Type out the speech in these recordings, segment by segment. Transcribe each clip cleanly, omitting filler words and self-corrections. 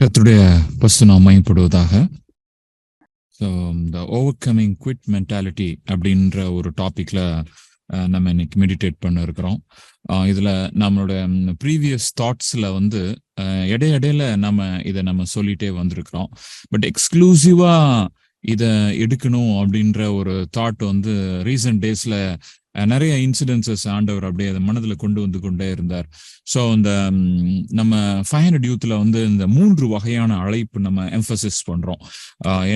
கர்த்தருடைய பரிசுத்தம் மகிமைப்படுவதாக. ஸோ இந்த ஓவர் கமிங் குவிட் மென்டாலிட்டி அப்படின்ற ஒரு டாபிக்ல நம்ம இன்னைக்கு மெடிடேட் பண்ண இருக்கிறோம். இதுல நம்மளோட ப்ரீவியஸ் தாட்ஸ்ல வந்து இடையில நம்ம சொல்லிட்டே வந்திருக்கிறோம். பட் எக்ஸ்க்ளூசிவா இதை எடுக்கணும் அப்படின்ற ஒரு தாட் வந்து ரீசன்ட் டேஸ்ல நிறைய இன்சிடென்சஸ் ஆண்டவர் அப்படியே அதை மனதில் கொண்டு வந்து கொண்டே இருந்தார். ஸோ இந்த நம்ம 500 யூத்ல வந்து இந்த 3 வகையான அழைப்பு நம்ம எம்பசிஸ் பண்றோம்.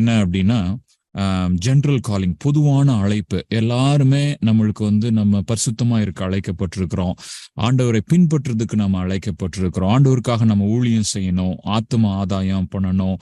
என்ன அப்படின்னா, ஜென்ரல் காலிங், பொதுவான அழைப்பு. எல்லாருமே நம்மளுக்கு வந்து நம்ம பரிசுத்தமா இருக்க அழைக்கப்பட்டிருக்கிறோம். ஆண்டவரை பின்பற்றுறதுக்கு நம்ம அழைக்கப்பட்டிருக்கிறோம். ஆண்டவருக்காக நம்ம ஊழியம் செய்யணும், ஆத்ம ஆதாயம் பண்ணணும்,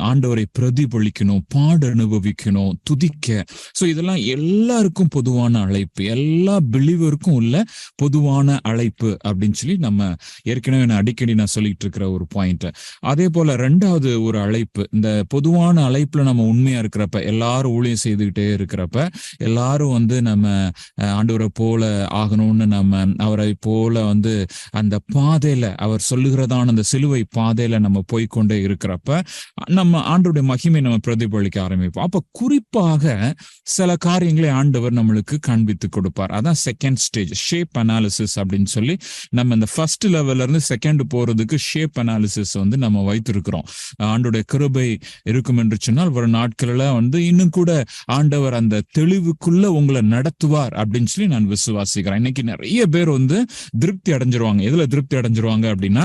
ஆண்டவரை பிரதிபலிக்கணும், பாடு அனுபவிக்கணும், துதிக்க. ஸோ இதெல்லாம் எல்லாருக்கும் பொதுவான அழைப்பு, எல்லா பிலீவருக்கும் உள்ள பொதுவான அழைப்பு அப்படின்னு சொல்லி நம்ம ஏற்கனவே அடிக்கடி நான் சொல்லிட்டு இருக்கிற ஒரு பாயிண்ட். அதே போல 2வது ஒரு அழைப்பு, இந்த பொதுவான அழைப்புல நம்ம உண்மையா இருக்கிறப்ப, எல்லாரும் ஊழியம் செய்துகிட்டே இருக்கிறப்ப, எல்லாரும் வந்து நம்ம ஆண்டவரை போல ஆகணும்னு, நம்ம அவரை போல வந்து அந்த பாதையில, அவர் சொல்லுகிறதான அந்த சிலுவை பாதையில நம்ம போய்கொண்டே இருக்கிறப்ப நம்ம ஆண்டவருடைய மகிமை நம்ம பிரதிபலிக்க ஆரம்பிப்போம். அப்ப குறிப்பாக சில காரியங்களை ஆண்டவர் நம்மளுக்கு காண்பித்து கொடுப்பார். அதான் செகண்ட் ஸ்டேஜ், ஷேப் அனாலிசிஸ் அப்படின்னு சொல்லி. நம்ம இந்த ஃபர்ஸ்ட் லெவல்ல இருந்து செகண்ட் போறதுக்கு ஷேப் அனாலிசிஸ் வந்து நம்ம வைத்திருக்கிறோம். ஆண்டவருடைய கிருபை இருக்கும் என்று சொன்னால் ஒரு நாட்களில் வந்து இன்னும் கூட ஆண்டவர் அந்த தெளிவுக்குள்ள உங்களை நடத்துவார் அப்படின்னு சொல்லி நான் விசுவாசிக்கிறேன். இன்னைக்கு நிறைய பேர் வந்து திருப்தி அடைஞ்சிருவாங்க. எதுல திருப்தி அடைஞ்சிருவாங்க அப்படின்னா,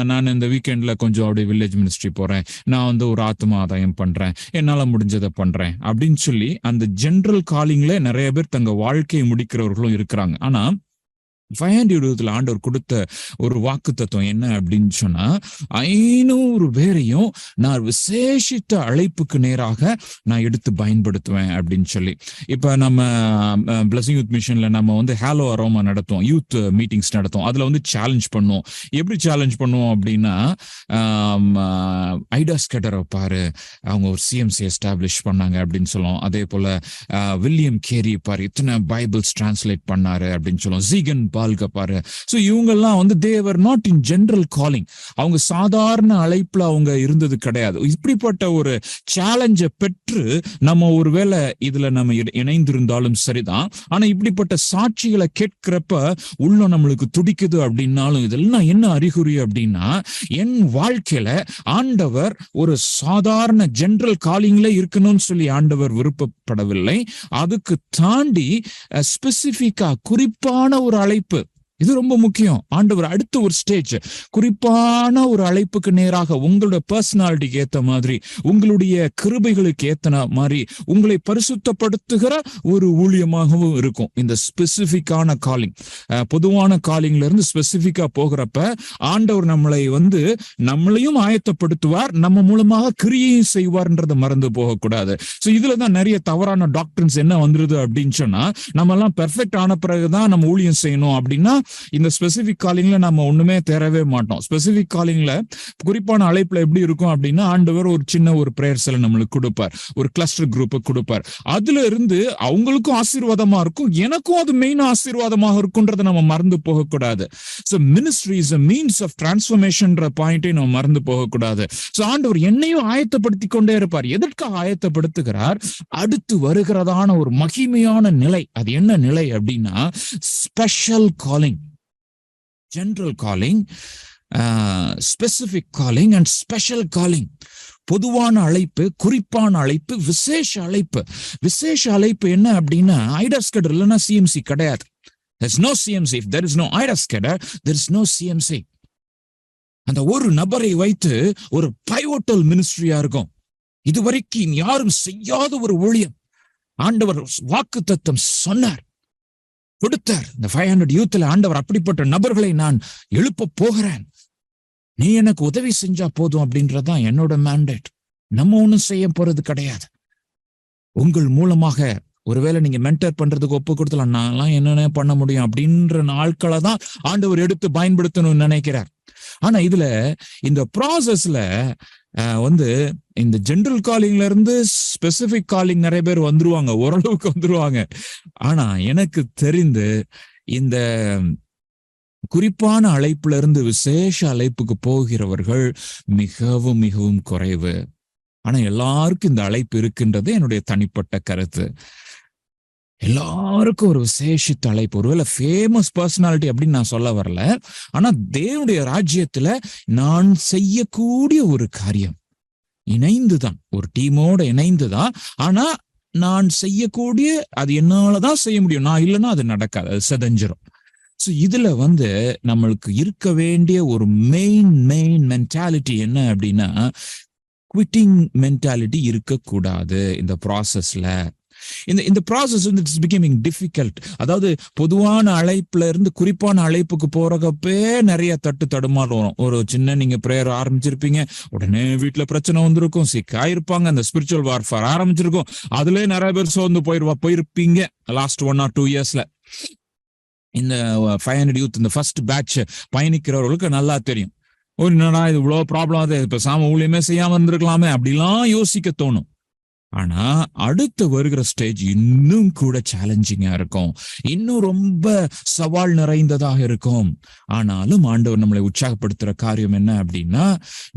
நான் இந்த வீக்கெண்ட்ல கொஞ்சம் அப்படியே வில்லேஜ் மினிஸ்ட்ரி போறேன், நான் வந்து ஒரு ஆத்ம ஆதாயம் பண்றேன், என்னால முடிஞ்சதை பண்றேன் அப்படின்னு சொல்லி அந்த ஜென்ரல் காலிங்ல நிறைய பேர் தங்க வாழ்க்கையை முடிக்கிறவர்களும் இருக்கிறாங்க. ஆனா 500 ஆண்டவர் கொடுத்த ஒரு வாக்கு தத்துவம் என்ன அப்படின்னு சொன்னா, 500 பேரையும் நான் விசேஷித்த அழைப்புக்கு நேராக நான் எடுத்து பயன்படுத்துவேன் அப்படின்னு சொல்லி. இப்ப நம்ம பிளஸிங் யூத் மிஷன்ல நம்ம வந்து ஹேலோ அரோமா நடத்துவோம், யூத் மீட்டிங்ஸ் நடத்துவோம். அதுல வந்து சேலஞ்ச் பண்ணுவோம். எப்படி சேலஞ்ச் பண்ணுவோம் அப்படின்னா, ஐடாஸ் கேட்டரை பாரு, அவங்க ஒரு சிஎம்சி எஸ்டாப்ளிஷ் பண்ணாங்க அப்படின்னு சொல்லுவோம். அதே போல வில்லியம் கேரி பாரு, இத்தனை பைபிள்ஸ் டிரான்ஸ்லேட் பண்ணாரு அப்படின்னு சொல்லுவோம். ஜீகன் பாரு. ஸோ இவங்கெல்லாம் வந்து தேவர் நாட் இன் ஜெனரல் காலிங். அவங்க சாதாரண அழைப்புல அவங்க இருந்தது கிடையாது. இப்படிப்பட்ட ஒரு சேலஞ்சை பெற்று நம்ம ஒருவேளை இதுல நம்ம இணைந்திருந்தாலும் சரிதான். ஆனா இப்படிப்பட்ட சாட்சிகளை கேட்கிறப்ப உள்ள நம்மளுக்கு துடிக்குது அப்படின்னாலும், இதெல்லாம் என்ன அறிகுறி அப்படின்னா, என் வாழ்க்கையில ஆண்டவர் ஒரு சாதாரண ஜெனரல் காலிங்ல இருக்கணும்னு சொல்லி ஆண்டவர் விருப்பப்படவில்லை. அதுக்கு தாண்டி ஸ்பெசிபிக்கா குறிப்பான ஒரு அழைப்பு, இது ரொம்ப முக்கியம். ஆண்டவர் அடுத்த ஒரு ஸ்டேஜ், குறிப்பான ஒரு அழைப்புக்கு நேராக உங்களுடைய பர்சனாலிட்டிக்கு ஏத்த மாதிரி, உங்களுடைய கிருபைகளுக்கு ஏத்த மாதிரி உங்களை பரிசுத்தப்படுத்துகிற ஒரு ஊழியமாகவும் இருக்கும் இந்த ஸ்பெசிபிக்கான காலிங். பொதுவான காலிங்ல இருந்து ஸ்பெசிபிக்கா போகிறப்ப ஆண்டவர் நம்மளை வந்து நம்மளையும் ஆயத்தப்படுத்துவார், நம்ம மூலமாக கிரியையும் செய்வார்ன்றதை மறந்து போகக்கூடாது. ஸோ இதுலதான் நிறைய தவறான டாக்டரின்ஸ் என்ன வந்துருது அப்படின்னு சொன்னா, நம்ம எல்லாம் பெர்ஃபெக்ட் ஆன பிறகுதான் நம்ம ஊழியம் செய்யணும் அப்படின்னா இந்த ஸ்பெசிபிக் காலிங்ல நம்ம ஒண்ணுமே தேரவே மாட்டோம். ஸ்பெசிபிக் காலிங்ல குறிப்பான அழைப்புல எப்படி இருக்கும் அப்படின்னா, ஆண்டவர் ஒரு சின்ன ஒரு பிரேயர் செல் நம்மளுக்கு கொடுப்பார், ஒரு கிளஸ்டர் குரூப் கொடுப்பார். அதுல இருந்து அவங்களுக்கும் ஆசீர்வாதமா இருக்கும், எனக்கும் அது மெயின் ஆசீர்வாதமாக இருக்கும்ன்றதை நம்ம மறந்து போகக்கூடாது. So ministry is a means of transformation பாயிண்டை நம்ம மறந்து போகக்கூடாது. ஸோ ஆண்டவர் என்னையும் ஆயத்தப்படுத்தி கொண்டே இருப்பார். எதற்காக ஆயத்தப்படுத்துகிறார்? அடுத்து வருகிறதான ஒரு மகிமையான நிலை. அது என்ன நிலை அப்படின்னா, special calling. General calling, specific calling and special calling. பொதுவான அழைப்பு, குறிப்பான அழைப்பு, விசேஷ அழைப்பு. விசேஷ அழைப்பு என்ன அப்படின்னா, ஐடாஸ் கேடர் இல்லைன்னா சிஎம்சி கிடையாது. There's no CMC. If there is no IDAS cadre, there is no CMC. அந்த ஒரு நபரை வைத்து ஒரு பைவோட்டல் மினிஸ்ட்ரியா இருக்கும். இதுவரைக்கும் யாரும் செய்யாத ஒரு ஊழியம் ஆண்டவர் வாக்கு தத்தம் சொன்னார், கொடுத்தார். இந்த 500 யூத்ல ஆண்டவர் அப்படிப்பட்ட நபர்களை நான் எழுப்ப போகிறேன், நீ எனக்கு உதவி செஞ்சா போதும் அப்படின்றதான் என்னோட மேண்டேட். நம்ம ஒண்ணும் செய்ய போறது கிடையாது. உங்கள் மூலமாக ஒருவேளை நீங்க மென்டர் பண்றதுக்கு ஒப்பு கொடுத்தலாம், நான்லாம் என்னென்ன பண்ண முடியும் அப்படின்ற நாட்களை தான் ஆண்டவர் எடுத்து பயன்படுத்தணும்னு நினைக்கிறார். ஆனா இதுல இந்த ப்ராசஸ்ல வந்து இந்த ஜெனரல் காலிங்ல இருந்து ஸ்பெசிபிக் காலிங் நிறைய பேர் வந்துருவாங்க, ஓரளவுக்கு வந்துருவாங்க. ஆனா எனக்கு தெரிந்து இந்த குறிப்பான அழைப்புல இருந்து விசேஷ அழைப்புக்கு போகிறவர்கள் மிகவும் மிகவும் குறைவு. ஆனா எல்லாருக்கும் இந்த அழைப்பு இருக்கின்றது என்னுடைய தனிப்பட்ட கருத்து. எல்லாருக்கும் ஒரு விசேஷித்த அழைப்பு, ஒருவேளை ஃபேமஸ் பர்சனாலிட்டி அப்படின்னு நான் சொல்ல வரல. ஆனா தேவனுடைய ராஜ்யத்துல நான் செய்யக்கூடிய ஒரு காரியம் இணைந்துதான், ஒரு டீமோட இணைந்துதான். ஆனா நான் செய்யக்கூடிய அது என்னாலதான் செய்ய முடியும், நான் இல்லைன்னா அது நடக்காது, அது செதஞ்சிரும். ஸோ இதுல நம்மளுக்கு இருக்க வேண்டிய ஒரு மெயின் மென்டாலிட்டி என்ன அப்படின்னா, குவிட்டிங் மென்டாலிட்டி இருக்கக்கூடாது இந்த ப்ராசஸ்ல. இந்த ப்ராசஸ் இட்ஸ் பிகமிங் டிஃபிகல்ட். அதாவது பொதுவான அழைப்புல இருந்து குறிப்பான அழைப்புக்கு போறப்பே நிறைய தடுமாறு வரும். ஒரு சின்ன நீங்க பிரேயர் ஆரம்பிச்சிருப்பீங்க, உடனே வீட்டுல பிரச்சனை வந்திருக்கும், சிக்காயிருப்பாங்க, அந்த ஸ்பிரிச்சுவல் வார்ஃபேர் ஆரம்பிச்சிருக்கும், அதுலயே நிறைய பேர் சோர்ந்து போயிருப்பீங்க. லாஸ்ட் 1 or 2 yearsல இந்த 500 யூத் இந்த ஃபர்ஸ்ட் பேட்ச் பயணிக்கிறவர்களுக்கு நல்லா தெரியும். என்னடா இது இவ்வளவு ப்ராப்ளம், அது இப்ப சாம ஊழியமே செய்யாம இருந்திருக்கலாமே அப்படிலாம் யோசிக்க தோணும். ஆனா அடுத்து வருகிற ஸ்டேஜ் இன்னும் கூட சேலஞ்சிங்கா இருக்கும், இன்னும் ரொம்ப சவால் நிறைந்ததாக இருக்கும். ஆனாலும் ஆண்டவர் நம்மளை உற்சாகப்படுத்துற காரியம் என்ன அப்படின்னா,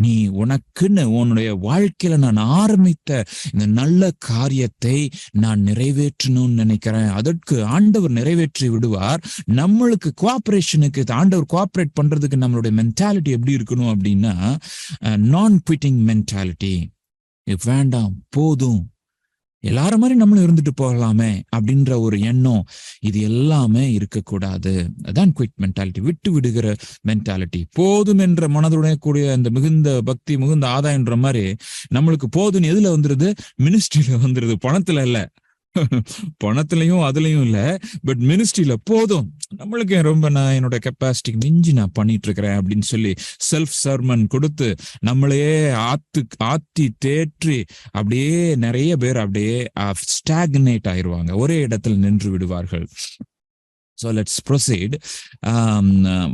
நீ உனக்குன்னு உன்னுடைய வாழ்க்கையில நான் ஆரம்பித்த இந்த நல்ல காரியத்தை நான் நிறைவேற்றணும்னு நினைக்கிறேன். அதற்கு ஆண்டவர் நிறைவேற்றி விடுவார். நம்மளுக்கு கோஆபரேஷனுக்கு ஆண்டவர் கோஆபரேட் பண்றதுக்கு நம்மளுடைய மென்டாலிட்டி எப்படி இருக்கணும் அப்படின்னா, நான் குவிட்டிங் மென்டாலிட்டி. வேண்டாம், போதும், எல்லாரும் மாதிரி நம்மளும் இருந்துட்டு போகலாமே அப்படின்ற ஒரு எண்ணம், இது எல்லாமே இருக்கக்கூடாது. அதான் குவிட் மென்டாலிட்டி, விட்டு விடுகிற மென்டாலிட்டி. போதும் என்ற மனதுடன் கூடிய அந்த மிகுந்த பக்தி, மிகுந்த ஆதாயம்ன்ற மாதிரி நம்மளுக்கு போதும் எதுல வந்துருது? மினிஸ்ட்ரியில வந்துருது, பணத்துல இல்ல. பணத்திலையும் அதுலயும் இல்ல, பட் மினிஸ்ட்ரியில போதும், நம்மளுக்கு ரொம்ப நான் என்னோட கெப்பாசிட்டி மிஞ்சி நான் பண்ணிட்டு இருக்கிறேன் அப்படின்னு சொல்லி செல்ஃப் சர்மன் கொடுத்து நம்மளையே ஆத்தி தேற்றி அப்படியே நிறைய பேர் அப்படியே ஸ்டாக்னேட் ஆயிடுவாங்க, ஒரே இடத்துல நின்று விடுவார்கள். So let's proceed.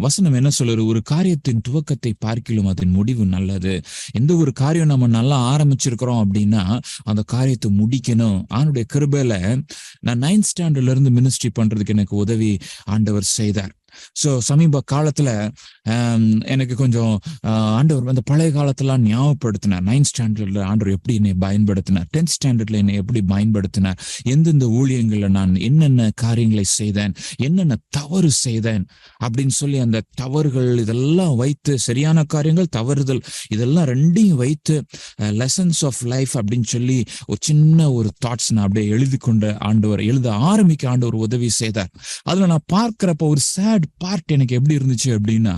வசனம் என்ன சொல்லுற? ஒரு காரியத்தின் துவக்கத்தை பார்க்கிலும் அதன் முடிவு நல்லது. எந்த ஒரு காரியம் நம்ம நல்லா ஆரம்பிச்சிருக்கிறோம் அப்படின்னா அந்த காரியத்தை முடிக்கணும். ஆண்டவருடைய கிருபையில நான் 9th ஸ்டாண்டர்ட்ல இருந்து மினிஸ்ட்ரி பண்றதுக்கு எனக்கு உதவி ஆண்டவர் செய்தார். ஸோ சமீப காலத்துல எனக்கு கொஞ்சம் ஆண்டவர் அந்த பழைய காலத்துல ஞாபகப்படுத்தினார். 9th ஸ்டாண்டர்ட்ல ஆண்டவர் எப்படி என்னை பயன்படுத்தினார், 10th ஸ்டாண்டர்ட்ல என்னை எப்படி பயன்படுத்தினார், எந்தெந்த ஊழியங்கள்ல நான் என்னென்ன காரியங்களை செய்தேன், என்னென்ன தவறு செய்தேன் அப்படின்னு சொல்லி அந்த தவறுகள் இதெல்லாம் வைத்து, சரியான காரியங்கள், தவறுதல், இதெல்லாம் ரெண்டையும் வைத்து லெசன்ஸ் ஆஃப் லைஃப் அப்படின்னு சொல்லி ஒரு சின்ன ஒரு தாட்ஸ் நான் அப்படியே எழுதி கொண்ட எழுத ஆரம்பிக்க ஆண்டவர் உதவி செய்தார். அதுல நான் பார்க்கிறப்ப ஒரு சேட் பார்ட் எனக்கு எப்படி இருந்துச்சு அப்படின்னா,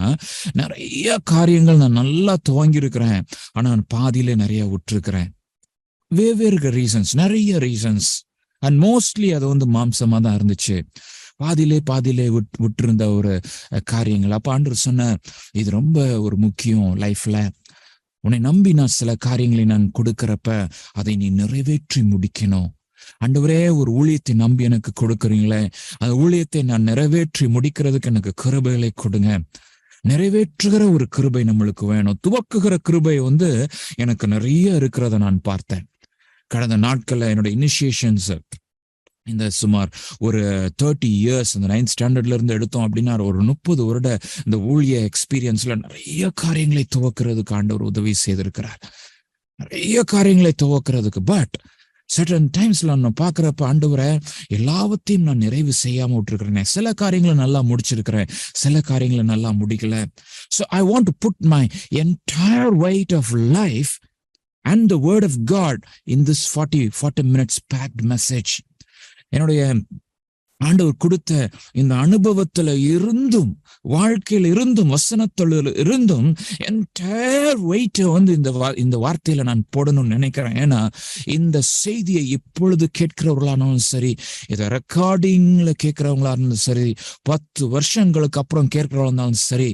நிறைய காரியங்கள் நான் நல்லா துவங்கி இருக்கிறேன், ஆனா நான் பாதியிலே நிறைய விட்டுருக்கிறேன். வெவ்வேறு ரீசன்ஸ், நிறைய ரீசன்ஸ், அண்ட் மோஸ்ட்லி அது மாம்சமா தான் இருந்துச்சு. பாதியிலே விட்டுருந்த ஒரு காரியங்கள். அப்ப ஆண்டவர் சொன்னார், இது ரொம்ப ஒரு முக்கியம் லைஃப்ல. உன்னை நம்பி நான் சில காரியங்களை நான் கொடுக்கிறப்ப அதை நீ நிறைவேற்றி முடிக்கணும். ஆண்டவரே, ஒரு ஊழியத்தை நம்பி எனக்கு கொடுக்குறீங்களே, அந்த ஊழியத்தை நான் நிறைவேற்றி முடிக்கிறதுக்கு எனக்கு கிருபைகளை கொடுங்க. நிறைவேற்றுகிற ஒரு கிருபை நம்மளுக்கு வேணும். துவக்குகிற கிருபை எனக்கு நிறைய இருக்கிறத நான் பார்த்தேன். கடந்த நாட்கள்ல என்னோட இனிஷியேஷன்ஸ் இந்த சுமார் ஒரு 30 years இந்த 9th ஸ்டாண்டர்ட்ல இருந்து எடுத்தோம் அப்படின்னா ஒரு 30 வருட இந்த ஊழிய எக்ஸ்பீரியன்ஸ்ல நிறைய காரியங்களை துவக்கிறதுக்கு ஆண்டவர் உதவி செய்திருக்கிறார். நிறைய காரியங்களை துவக்கிறதுக்கு. பட் certain டைம்ஸ்ல நான் பாக்குறப்ப, ஆண்டவரை, எல்லாவற்றையும் நான் நிறைவு செய்யாம விட்டுருக்கிறேன். சில காரியங்களை நல்லா முடிச்சிருக்கிறேன், சில காரியங்களை நல்லா முடிக்கல. So I want to put my entire weight of life and the word of God in this 40 minutes packed message. என்னுடைய ஆண்டவர் கொடுத்த இந்த அனுபவத்துல இருந்தும், வாழ்க்கையில இருந்தும், வசனத்துல இருந்தும் என்டையர் வெயிட் இந்த வார்த்தையில நான் போடணும்னு நினைக்கிறேன். ஏன்னா இந்த செய்தியை இப்பொழுது கேட்கிறவர்களானாலும் சரி, இதை ரெக்கார்டிங்ல கேட்கிறவங்களா இருந்தாலும் சரி, 10 வருஷங்களுக்கு அப்புறம் கேட்கிறவங்களா இருந்தாலும் சரி,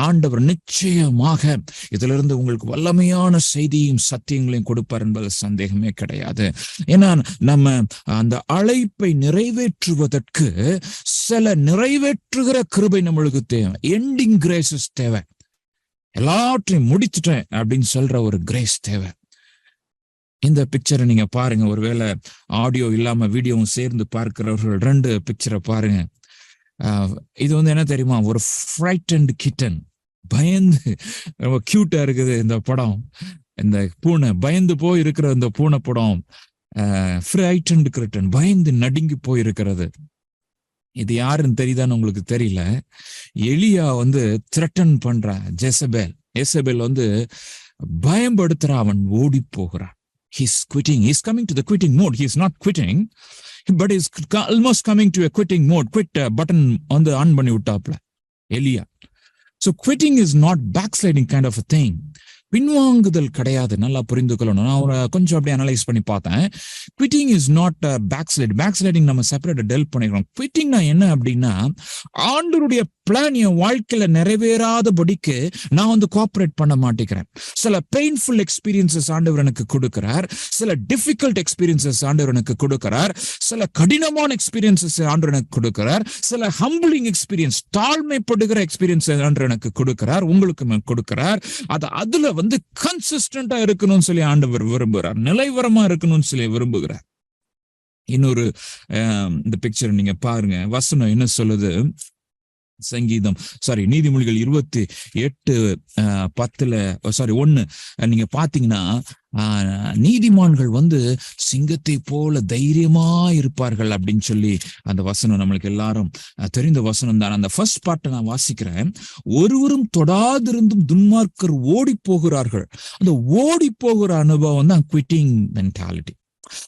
ஆண்டவர் நிச்சயமாக இதுல இருந்து உங்களுக்கு வல்லமையான செய்தியும் சத்தியங்களையும் கொடுப்பார் என்பது சந்தேகமே கிடையாது. ஏன்னா நம்ம அந்த அழைப்பை நிறைவேற்றுவதற்கு சில நிறைவேற்றுகிற கிருபை நம்மளுக்கு தேவை. எண்டிங் கிரேசஸ் தேவை. எல்லாத்தையும் முடிச்சுட்டேன் அப்படின்னு சொல்ற ஒரு கிரேஸ் தேவை. இந்த பிக்சரை நீங்க பாருங்க. ஒருவேளை ஆடியோ இல்லாம வீடியோவும் சேர்ந்து பார்க்கிறவர்கள் 2 பிக்சரை பாருங்க. இது வந்து என்ன தெரியுமா, ஒரு ஃப்ரைட்டன்ட் கிட்டன், பயந்து, ரொம்ப கியூட்டா இருக்குது இந்த படம். இந்த பூனை பயந்து போய் இருக்கிற இந்த பூனை படம், ஃப்ரைட்டன்ட் கிட்டன், பயந்து நடுங்கி போய் இருக்கிறது. இது யாருன்னு தெரியுதான்னு உங்களுக்கு தெரியல. எலியா வந்து த்ரெட்டன் பண்ற எசபேல் வந்து பயன்படுத்துறா, அவன் ஓடி போகிறான். He's quitting. He's coming to the quitting mode. He's not quitting, but he's almost coming to a quitting mode. Quit button on the on பண்ணி விட்டாப்ல எலியா. So quitting is not backsliding kind of a thing. பின்வாங்குதல் கிடையாது. நல்லா புரிந்து கொள்ளணும். நான் கொஞ்சம் அப்படியே analyse பண்ணி பார்த்தேன். Quitting is not backsliding. நம்ம செப்பரேட் டெல் பண்ணிக்கிறோம். குவிட்டிங்னா என்ன அப்படின்னா, ஆண்டவருடைய பிளான் என் வாழ்க்கையில நிறைவேறாதபடிக்கு நான் வந்து கோஆபரேட் பண்ண மாட்டேங்கிறேன். சில பெயின்ஃபுல் எக்ஸ்பீரியன்சஸ் ஆண்டவர் எனக்கு கொடுக்கிறார், சில டிஃபிகல்ட் எக்ஸ்பீரியன்சஸ் ஆண்டவர் எனக்கு கொடுக்கிறார், சில கடினமான எக்ஸ்பீரியன்சஸ் ஆண்டவர் எனக்கு கொடுக்கிறார், சில ஹம்பிளிங் எக்ஸ்பீரியன்ஸ், தாழ்மைப்படுகிற எக்ஸ்பீரியன்ஸ் ஆண்டவர் எனக்கு கொடுக்கிறார், உங்களுக்கு கொடுக்கிறார். அதுல வந்து கன்சிஸ்டன்டா இருக்கணும்னு சொல்லி ஆண்டவர் விரும்புகிறார், நிலைவரமா இருக்கணும்னு சொல்லி விரும்புகிறார். இன்னொரு இந்த பிக்சர் நீங்க பாருங்க, வசனம் என்ன சொல்லுது, நீதிமொழிகள் 28:10 நீங்க பாத்தீங்கன்னா, நீதிமான்கள் வந்து சிங்கத்தை போல தைரியமா இருப்பார்கள் அப்படின்னு சொல்லி அந்த வசனம் நம்மளுக்கு எல்லாரும் தெரிந்த வசனம் தான். அந்த ஃபர்ஸ்ட் பார்ட்டை நான் வாசிக்கிறேன். ஒருவரும் தொடாதிருந்தும் துன்மார்க்கர் ஓடி போகிறார்கள். அந்த ஓடி போகிற அனுபவம் தான் குவிட்டிங் மென்டாலிட்டி.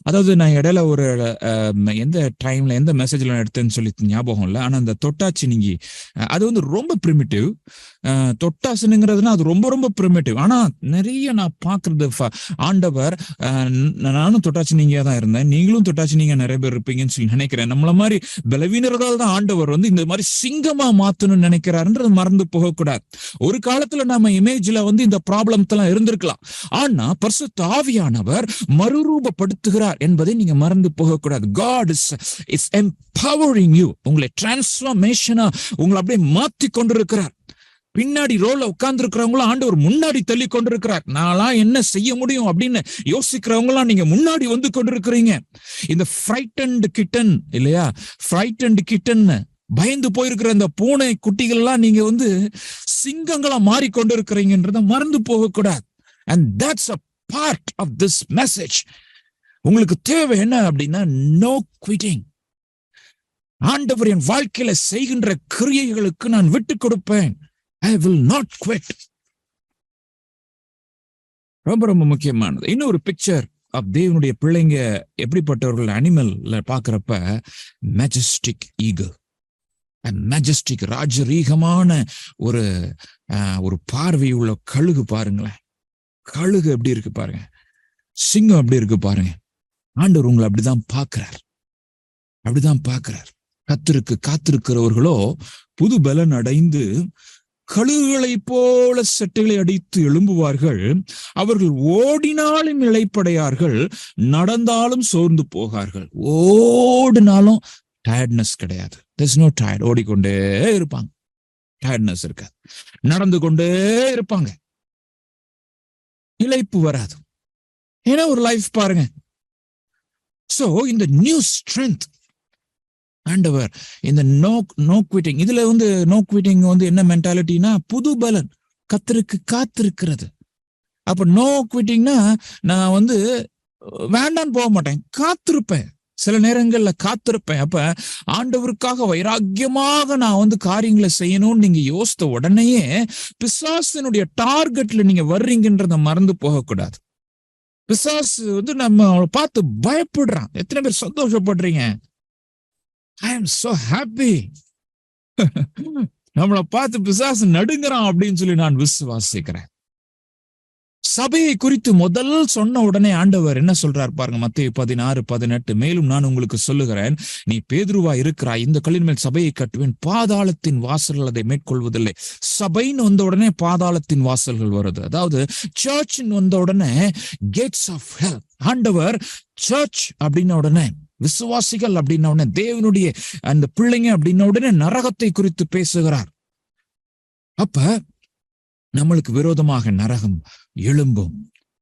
அதாவது நான் இடையில ஒரு எந்த டைம்ல எந்த மெசேஜ்ல எடுத்தேன்னு சொல்லி ஞாபகம் இல்லை. ஆனா அந்த தொட்டாச்சினிங்கி அது வந்து ரொம்ப பிரிமிட்டிவ். தொட்டாசினுங்கிறதுனா அது ரொம்ப ரொம்ப பிரிமிட்டிவ். ஆனா நிறைய நான் பாக்குறது, ஆண்டவர், நானும் தொட்டாச்சினிங்கியா தான் இருந்தேன், நீங்களும் தொட்டாச்சினிங்க நிறைய பேர் இருப்பீங்கன்னு சொல்லி நினைக்கிறேன். நம்மள மாதிரி பலவீனர்களால் தான் ஆண்டவர் வந்து இந்த மாதிரி சிங்கமா மாத்தணும்னு நினைக்கிறாருன்றது மறந்து போகக்கூடாது. ஒரு காலத்துல நம்ம இமேஜ்ல வந்து இந்த ப்ராப்ளம்ஸ் எல்லாம் இருந்திருக்கலாம். ஆனா பரிசுத்த ஆவியானவர் மறுரூபப்படுத்த என்பதை நீங்க மறந்து போகக்கூடாது. God is empowering you. உங்களை டிரான்ஸ்ஃபர்மேஷனா உங்களை அப்படியே மாத்தி கொண்டிருக்கிறார். பின்னாடி ரோல உட்கார்ந்து இருக்கிறவங்களும் ஆண்டவர் முன்னாடி தள்ளி கொண்டிருக்கிறார். நான்லாம் என்ன செய்ய முடியும் அப்படின்னு யோசிக்கிறவங்களாம் நீங்க முன்னாடி வந்து கொண்டிருக்கிறீங்க. இந்த ஃப்ரைட்டன்ட் கிட்டன் இல்லையா, ஃப்ரைட்டன்ட் கிட்டன், பயந்து போயிருக்கிற இந்த பூனை குட்டிகள் எல்லாம் நீங்க வந்து சிங்கங்களா மாறிக்கொண்டு இருக்கிறீங்கன்றத மறந்து போகக்கூடாது. And that's a part of this message. உங்களுக்கு தேவை என்ன அப்படின்னா, நோ குவிட்டிங். ஆண்டவர் என் வாழ்க்கையில செய்கின்ற கிரியைகளுக்கு நான் விட்டு கொடுப்பேன். I will not quit. ரொம்ப ரொம்ப முக்கியமானது. இன்னொரு பிக்சர் ஆஃப் தேவனுடைய பிள்ளைங்க எப்படிப்பட்டவர்கள் அனிமல்ல பாக்குறப்ப, மெஜஸ்டிக் ஈகிள், மெஜஸ்டிக், ராஜரீகமான ஒரு பார்வை உள்ள கழுகு பாருங்களேன். கழுகு எப்படி இருக்கு பாருங்க, சிங்கம் எப்படி இருக்கு பாருங்க. ஆண்டவர் உங்களை அப்படிதான் பார்க்கிறார். கர்த்தருக்கு காத்திருக்கிறவர்களோ புது பலன் அடைந்து கழுகுகளை போல செட்டைகளை அடித்து எழும்புவார்கள். அவர்கள் ஓடினாலும் இளைப்படையார்கள், நடந்தாலும் சோர்ந்து போகார்கள். ஓடினாலும் டயர்ட்னஸ் கிடையாது. there's no tired. ஓடிக்கொண்டே இருப்பாங்க, டயர்ட்னஸ் இருக்காது. நடந்து கொண்டே இருப்பாங்க, இளைப்பு வராது. ஏன்னா ஒரு லைஃப் பாருங்க. சோ இந்த நியூ ஸ்ட்ரென்த் ஆண்டவர், இந்த நோ குவிட்டிங், இதுல வந்து நோ குவிட்டிங் வந்து என்ன மென்டாலிட்டினா, புது பலன், கர்த்தருக்கு காத்திருக்கிறது. அப்ப நோ குவிட்டிங்னா, நான் வந்து வேண்டான்னு போக மாட்டேன், காத்திருப்பேன். சில நேரங்கள்ல காத்திருப்பேன். அப்ப ஆண்டவருக்காக வைராக்கியமாக நான் வந்து காரியங்களை செய்யணும்னு நீங்க யோசித்த உடனேயே பிசாசினுடைய டார்கெட்ல நீங்க வர்றீங்கன்றத மறந்து போகக்கூடாது. பிசாசு வந்து நம்ம பார்த்து பயப்படுறான். எத்தனை பேர் சந்தோஷப்படுறீங்க? I am so happy. நம்மளை பார்த்து பிசாசு நடுங்குறான் அப்படின்னு சொல்லி நான் விசுவாசிக்கிறேன். சபையை குறித்து முதல் சொன்ன உடனே ஆண்டவர் என்ன சொல்றார் பாருங்க, மத்தேயு 16:18. மேலும் நான் உங்களுக்கு சொல்லுகிறேன், நீ பேதுருவா இருக்கிறாய், இந்த கல்லின் மேல் சபையை கட்டுவேன், பாதாளத்தின் வாசல்கள் அதை மேற்கொள்வதில்லை. சபைன்னு வந்த உடனே பாதாளத்தின் வாசல்கள் வருது. அதாவது சர்ச்ன்னு வந்த உடனே கேட்ஸ் ஆஃப் ஹெல். ஆண்டவர் சர்ச் அப்படின்ன உடனே, விசுவாசிகள் அப்படின்ன உடனே, தேவனுடைய அந்த பிள்ளைங்க அப்படின்ன உடனே நரகத்தை குறித்து பேசுகிறார். அப்ப நம்மளுக்கு விரோதமாக நரகம் எழும்பும்.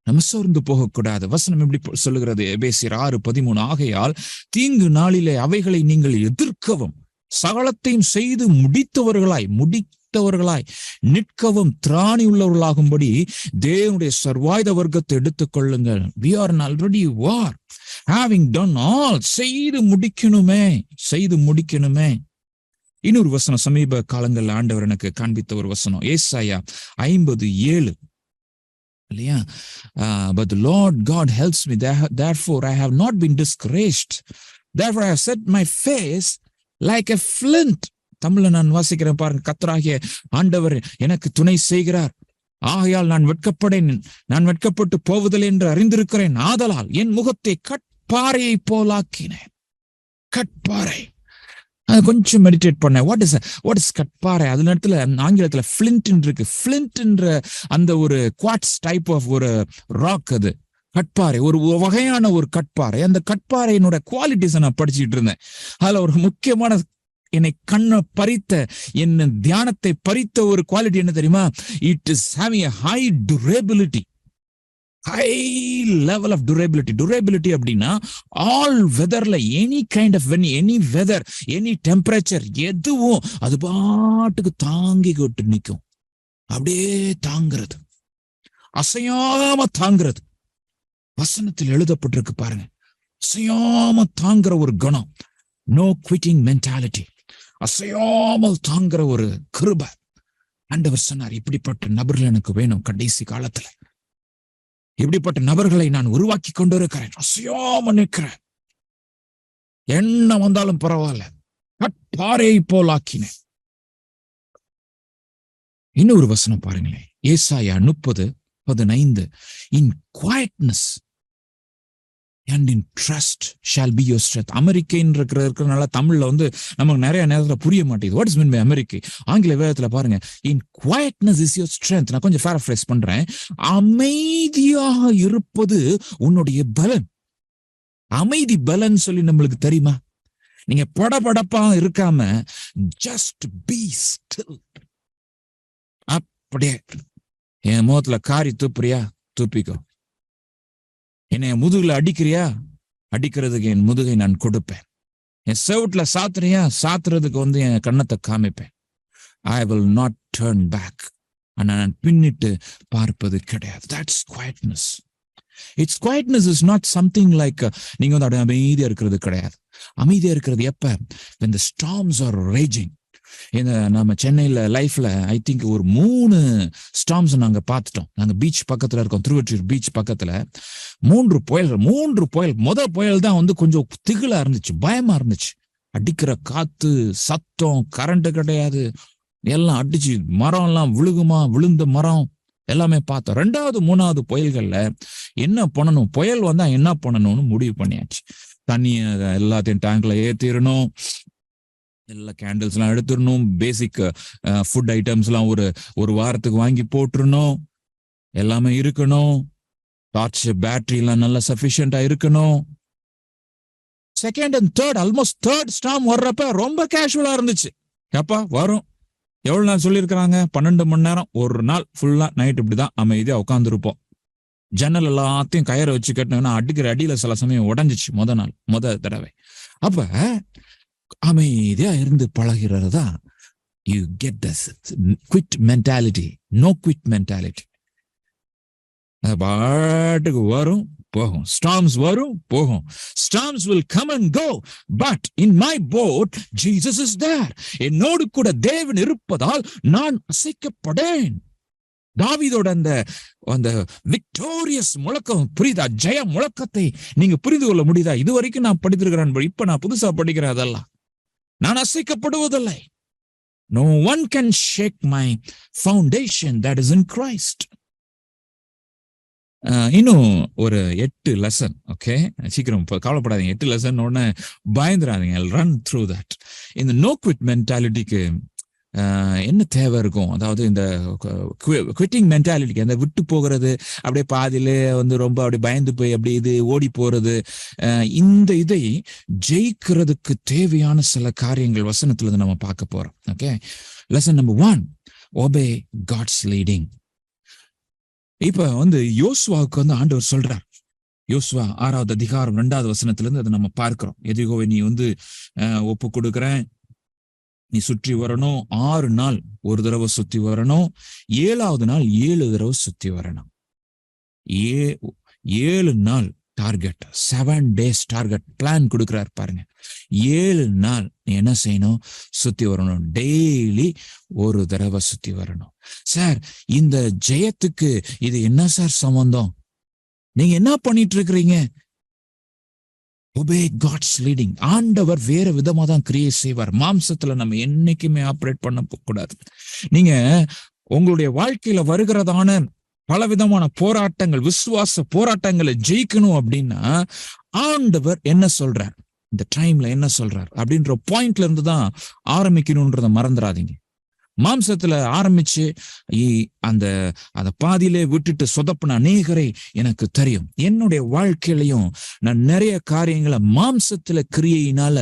நம்ம சோர்ந்து போகக்கூடாது. வசனம் எப்படி சொல்லுகிறது? எபேசியர் 6:13. ஆகையால் தீங்கு நாளிலே அவைகளை நீங்கள் எதிர்க்கவும், சகலத்தையும் செய்து முடித்தவர்களாய் நிற்கவும் திராணி உள்ளவர்களாகும்படி தேவனுடைய சர்வாயுத வர்க்கத்தை எடுத்துக் கொள்ளுங்கள். we are already war, having done all. செய்து முடிக்கணுமே. இன்னொரு வசனம் சமீப காலங்கள் ஆண்டவர் எனக்கு காண்பித்த ஒரு வசனம், ஏசாயா 50:7 இல்லையா? But the Lord God helps me, therefore I have not been discouraged, therefore I have set my face like a flint. தமிழ்ல நான் வாசிக்கிறேன் பாருங்க. கர்த்தராகிய ஆண்டவர் எனக்கு துணை செய்கிறார், ஆகையால் நான் வெட்கப்பட்டு போவதில்லை என்று அறிந்திருக்கிறேன். ஆதலால் என் முகத்தை கட்பாறையை போலாக்கினேன். கட்பாறை, அது கொஞ்சம் மெடிடேட் பண்ணேன். வாட் இஸ் கட்பாறை? அது நேரத்துல ஆங்கிலத்துல ஃபிளின்ட் இருக்கு. ஃபிளின்ட்ன்ற அந்த ஒரு குவாட்ஸ் டைப் ஆஃப் ஒரு ராக், அது கட்பாறை, ஒரு வகையான ஒரு கட்பாறை. அந்த கட்பாறையினோட குவாலிட்டிஸை நான் படிச்சுட்டு இருந்தேன். அதுல ஒரு முக்கியமான, என்னை கண்ணை பறித்த, என்ன தியானத்தை பறித்த ஒரு குவாலிட்டி என்ன தெரியுமா? It is having a high durability, high level of durability அப்படின்னா ஆல் வெதர்ல, any kind of any weather, any temperature, எதுவும் அது பாட்டுக்கு தாங்கிக்கிட்டு நிற்கும். அப்படியே தாங்கிறது, அசையாம தாங்கிறது. வசனத்தில் எழுதப்பட்டிருக்கு பாருங்க, அசையாம தாங்குற ஒரு குணம், நோ குவிட்டிங் மென்டாலிட்டி, அசையாமல் தாங்குற ஒரு கிருபை. ஆண்டவர் சொன்னார், இப்படிப்பட்ட நபர்கள் எனக்கு வேணும் கடைசி காலத்துல. இப்படிப்பட்ட நபர்களை நான் உருவாக்கி கொண்டு இருக்கிறேன். அசையாம நிற்கிறேன், என்ன வந்தாலும் பரவாயில்ல, கட்பாறையை போல் ஆக்கினேன். இன்னொரு வசனம் பாருங்களேன், ஏசாயா 30:15, in quietness and in trust shall be your strength. அமெரிக்கைன்னு இருக்கிறதுனால தமிழ்ல நமக்கு நிறைய நேரத்துல புரிய மாட்டேங்குது. வாட் இஸ் மீன் பை அமெரிக்கை? ஆங்கில வேதத்துல பாருங்க, in quietness is your strength. நான் கொஞ்சம் paraphrase பண்றேன். அமைதியாக இருப்பது உன்னுடைய பலன். அமைதி பலன் சொல்லி நம்மளுக்கு தெரியுமா? நீங்க படபடப்பா இருக்காம just be still. அப்படியே என் முகத்துல காரி துப்புறியா, துப்பிக்கோ. என்னை முதுகுல அடிக்கிறியா, அடிக்கிறதுக்கு என் முதுகை நான் கொடுப்பேன். என் செவுட்ல சாத்துறியா, சாத்துறதுக்கு என் கண்ணத்தை காமிப்பேன். I will not turn back. ஆனா நான் பின்னிட்டு பார்ப்பது கிடையாது. That's quietness. It's quietness is not something like நீங்க அமைதியா இருக்கிறது கிடையாது. அமைதியா இருக்கிறது எப்ப? when the storms are raging. நம்ம சென்னையில லைஃப்ல ஐ திங்க் ஒரு 3 ஸ்டார்ம்ஸ் நாங்க பார்த்துட்டோம். நாங்க பீச் பக்கத்துல இருக்கோம், திருவொற்றியூர் பீச் பக்கத்துல. 3 புயல். முதல் புயல் தான் கொஞ்சம் திகிலா இருந்துச்சு, பயமா இருந்துச்சு. அடிக்கிற காத்து, சத்தம், கரண்ட் கிடையாது, எல்லாம் அடிச்சு மரம் எல்லாம் விழுந்த மரம் எல்லாமே பார்த்தோம். 2வது 3வது புயல்கள்ல என்ன பண்ணணும், புயல் வந்தா என்ன பண்ணணும்னு முடிவு பண்ணியாச்சு. தண்ணிய எல்லாத்தையும் டேங்க்ல ஏத்திடணும், எல்லா கேண்டில்ஸ் எல்லாம் எடுத்துடணும், பேசிக் ஃபுட் ஐட்டம்ஸ் எல்லாம் ஒரு வாரத்துக்கு வாங்கி போட்டுருணும், எல்லாமே இருக்கணும். டார்ச், பேட்டரி எல்லாம் நல்லா சஃபிஷியண்டா இருக்கணும். Second and third, almost third storm வர்றப்ப ரொம்ப கேஷுவலா இருந்துச்சு. ஏப்பா வரும், எவ்வளவு நாள் சொல்லியிருக்கிறாங்க? 12 மணி நேரம், ஒரு நாள் ஃபுல்லா நைட் இப்படிதான் அமைதியா உட்காந்துருப்போம். ஜன்னல் எல்லாத்தையும் கயிறை வச்சு கட்டினா அடிக்கிற அடியில சில சமயம் உடஞ்சிச்சு முத தடவை. அப்ப அமைதியா இருந்து பழகிறது தான் you get this quit mentality, no quit mentality. பாட்டுக்கு வரும் போகும், ஸ்டார்ம்ஸ் வரும் போகும். Storms will come and go, but in my boat Jesus is there. என்னோடு கூட தேவன் இருப்பதால் நான் அசைக்கப்படேன். தாவீதோட அந்த விக்டோரியஸ் முழக்கம் புரியுதா? ஜெய முழக்கத்தை நீங்க புரிந்து கொள்ள முடியுதா? இது வரைக்கும் நான் படித்திருக்கிறேன், இப்ப நான் புதுசா படிக்கிறேன். அதெல்லாம் நான் அசைக்கப்படுவதில்லை. No one can shake my foundation that is in Christ. இன்னும் ஒரு 8 லெசன். ஓகே, சீக்கிரம் கவலைப்படாதீங்க. 8 லெசன் உடனே பயந்துராதீங்க. run through that. இந்த no quit மென்டாலிட்டிக்கு என்ன தேவை இருக்கும்? அதாவது இந்த குவிட்டிங் மென்டாலிட்டிக்கு, அந்த விட்டு போகிறது, அப்படியே பாதியிலே ரொம்ப அப்படி பயந்து போய் அப்படி இது ஓடி போறது, இந்த இதை ஜெயிக்கிறதுக்கு தேவையான சில காரியங்கள் வசனத்துல இருந்து நம்ம பார்க்க போறோம். Okay, lesson number 1, obey God's leading. இப்ப யோசுவாவுக்கு ஆண்டவர் சொல்றார். யோசுவா 6வது அதிகாரம் 2வது வசனத்துல இருந்து அதை நம்ம பார்க்கிறோம். எரிகோவை நீ ஒப்பு கொடுக்கிறேன், நீ சுற்றி வரணும். 6 நாள் ஒரு தடவை சுத்தி வரணும். 7வது நாள் 7 தடவை சுத்தி வரணும். 7 நாள் டார்கெட், 7 days டார்கெட் பிளான் கொடுக்கிறார் பாருங்க. 7 நாள் நீ என்ன செய்யணும்? சுத்தி வரணும். டெய்லி ஒரு தடவை சுத்தி வரணும். சார், இந்த ஜெயத்துக்கு இது என்ன சார் சம்பந்தம்? நீங்க என்ன பண்ணிட்டு இருக்கிறீங்க? obey God's leading. ஆண்டவர் வேற விதமா தான் கிரியேட் செய்வார். மாம்சத்துல நம்ம என்னைக்குமே ஆப்ரேட் பண்ண கூடாது. நீங்க உங்களுடைய வாழ்க்கையில வருகிறதான பலவிதமான போராட்டங்கள், விசுவாச போராட்டங்களை ஜெயிக்கணும் அப்படின்னா ஆண்டவர் என்ன சொல்றார், இந்த டைம்ல என்ன சொல்றார் அப்படின்ற பாயிண்ட்ல இருந்து தான் ஆரம்பிக்கணும்ன்றத மறந்துடாதீங்க. மாம்சத்துல ஆரம்பிச்சு அந்த பாதியிலே விட்டுட்டு சொதப்பின அநேகரை எனக்கு தெரியும். என்னுடைய வாழ்க்கையிலையும் நான் நிறைய காரியங்களை மாம்சத்துல கிரியையினால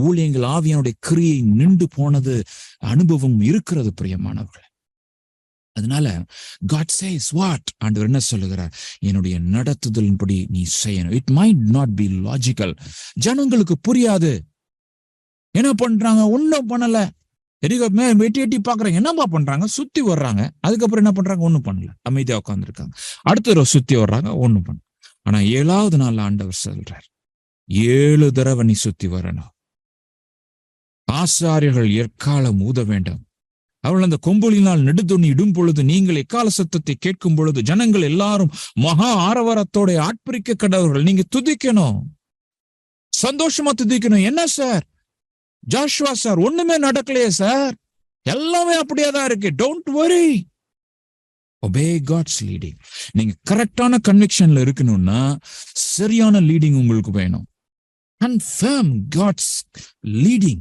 ஊழியங்கள் ஆவியானுடைய கிரியை நின்று போனது அனுபவம் இருக்கிறது பிரியமானவர்களே. அதனால God says what? ஆண்டவர் என்ன சொல்லுகிறார்? என்னுடைய நடத்துதலின்படி நீ செய்யணும். It might not be logical. ஜனங்களுக்கு புரியாது. என்ன பண்றாங்க? ஒன்னும் பண்ணல. வெட்டி வெட்டி பாக்குறாங்க. என்னப்பா பண்றாங்க? சுத்தி வர்றாங்க. அதுக்கப்புறம் என்ன பண்றாங்க? ஒண்ணும் பண்ணல, அமைதியா உட்காந்துருக்காங்க. அடுத்த தடவை சுத்தி வர்றாங்க, ஒண்ணும் பண்ணல. ஆனா 7வது நாள் ஆண்டவர் சொல்றார், 7 தடவை நீ சுத்தி வரணும். ஆசாரியர்கள் எக்காலம் ஊத வேண்டும். அவள் அந்த கொம்புலினால் நெடுதுணி இடும் பொழுது நீங்கள் எக்கால சத்தத்தை கேட்கும் பொழுது ஜனங்கள் எல்லாரும் மகா ஆரவாரத்தோட ஆட்பரிக்க கடவர்கள். நீங்க துதிக்கணும், சந்தோஷமா துதிக்கணும். என்ன சார் ஜாஷுவா சார், ஒண்ணுமே நடக்கலையே சார், எல்லாமே அப்படியே தான் இருக்கு. Don't worry, obey God's leading. நீங்க கரெக்டான கன்விக்ஷன்ல இருக்கணும்னா சரியான லீடிங் உங்களுக்கு வேணும். confirm God's leading.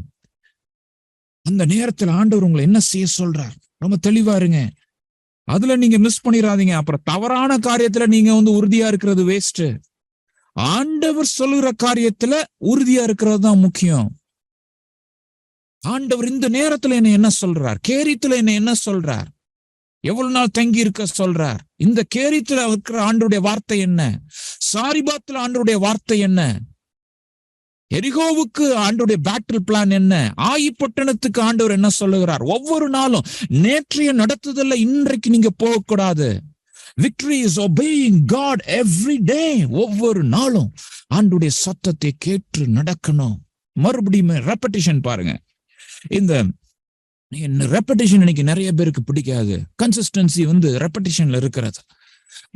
அந்த நேரத்தில் ஆண்டவர் உங்களை என்ன செய்ய சொல்றார் ரொம்ப தெளிவா இருங்க. அதுல நீங்க மிஸ் பண்ணிடாதீங்க. அப்புறம் தவறான காரியத்துல நீங்க உறுதியா இருக்கிறது வேஸ்ட். ஆண்டவர் சொல்லுகிற காரியத்துல உறுதியா இருக்கிறது தான் முக்கியம். ஆண்டவர் இந்த நேரத்துல என்ன சொல்றார்? கேரித்துல என்ன சொல்றார்? எவ்வளவு நாள் தங்கி இருக்க சொல்றார்? இந்த கேரித்துல இருக்கிற ஆண்டவருடைய வார்த்தை என்ன? சாரிபாத்துல ஆண்டவருடைய வார்த்தை என்ன? எரிகோவுக்கு ஆண்டவருடைய பேட்டில் பிளான் என்ன? ஆயி பட்டணத்துக்கு ஆண்டவர் என்ன சொல்லுகிறார்? ஒவ்வொரு நாளும் நேற்றைய நடத்துதல்ல இன்றைக்கு நீங்க போகக்கூடாது. Victory is obeying God every day. ஒவ்வொரு நாளும் ஆண்டவருடைய சத்தத்தை கேட்டு நடக்கணும். மறுபடியும் ரெப்படிஷன் பாருங்க. இந்த ரெப்படிஷன் இன்னைக்கு நிறைய பேருக்கு பிடிக்காது. கன்சிஸ்டன்சி ரெப்படிஷன்ல இருக்கிறது.